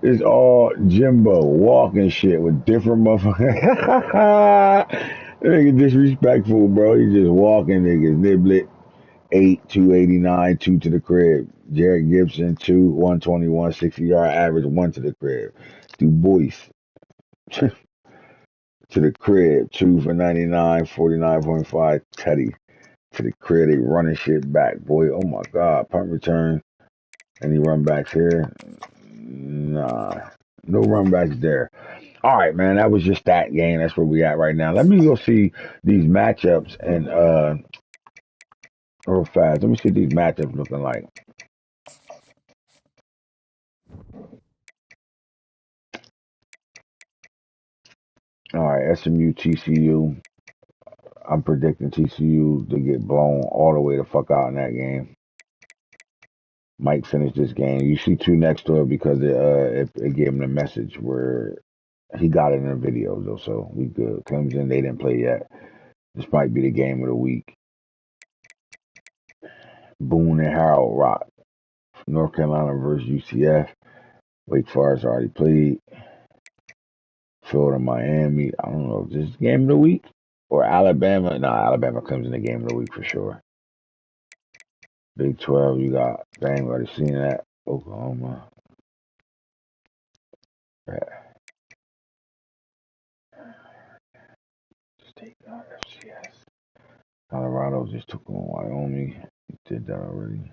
It's all Jimbo walking shit with different motherfuckers. Nigga disrespectful, bro. He just walking niggas. Niblet, 8, 289, 2 to the crib. Jared Gibson, 2, 121, 60-yard average, 1 to the crib. Du Bois to the crib, 2 for 99, 49.5. Teddy to the crib. They running shit back, boy. Oh my God. Punt return. Any run backs here? Nah. No run backs there. All right, man. That was just that game. That's where we at right now. Let me go see these matchups and real fast. Let me see what these matchups looking like. All right, SMU TCU. I'm predicting TCU to get blown all the way the fuck out in that game. Might finish this game. You see two next to it because it gave him the message where he got it in the video though, so we good. Clemson, they didn't play yet. This might be the game of the week. Boone and Harold Rock. North Carolina versus UCF. Wake Forest already played. Florida, Miami. I don't know. This game of the week or Alabama? No, Alabama comes in the game of the week for sure. Big 12, you got dang already seen that. Oklahoma. State FCS. Colorado just took on Wyoming. He did that already.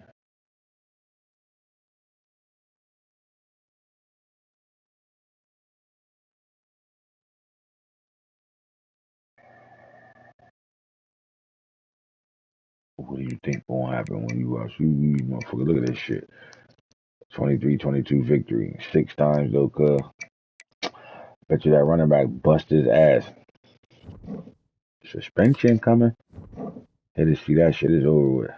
What do you think gonna happen when you watch you motherfucker? Look at this shit. 23-22 victory. 6 times though, cuz. Bet you that running back bust his ass. Suspension coming. Hey, to see that shit is over with.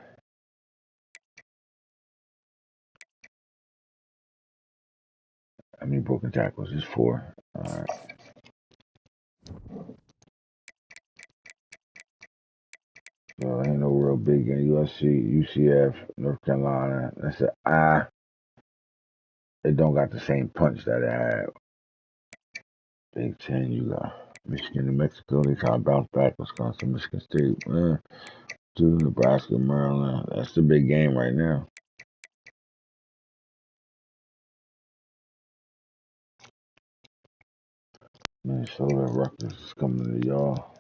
How many broken tackles? It's 4. Alright. Well, ain't no real big game. USC, UCF, North Carolina. That's a It don't got the same punch that it had. Big 10, you got Michigan, New Mexico. They try to bounce back. Wisconsin, Michigan State. Dude, Nebraska, Maryland. That's the big game right now. Minnesota, Rutgers is coming to y'all.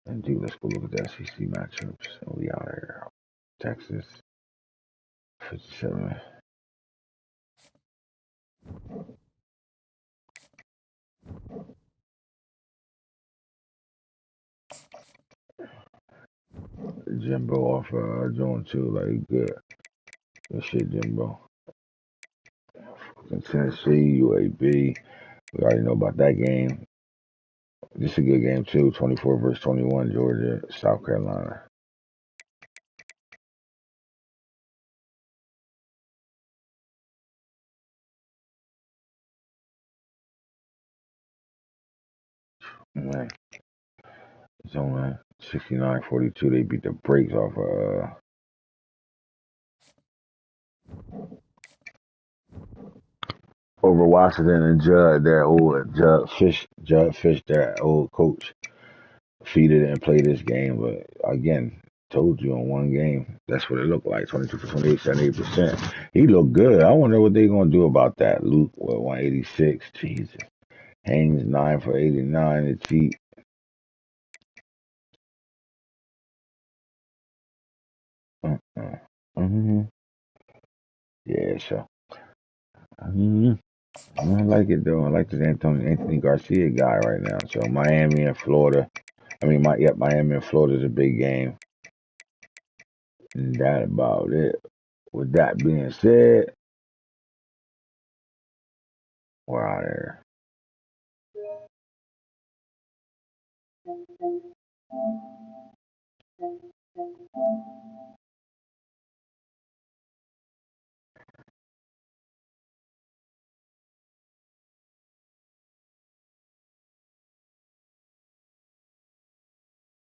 And dude, let's go look at the SEC matchups. And we out here. Texas, 57. Jimbo off Jones too. Like, good. Good shit, Jimbo. Tennessee, UAB. We already know about that game. This is a good game too. 24 versus 21, Georgia, South Carolina. Man, it's only 69-42. They beat the brakes off over Washington and Judd, their old Judd Fish, their old coach, defeated and played this game. But again, told you on one game, that's what it looked like. 22 for 28, 78%. He looked good. I wonder what they're gonna do about that. Luke, 186. Jesus. Haynes 9 for 89. The cheat. Mm-hmm. Yeah, so. Mm-hmm. I like it though. I like this Anthony Garcia guy right now. So Miami and Florida. Miami and Florida is a big game. And that about it. With that being said, we're out of here.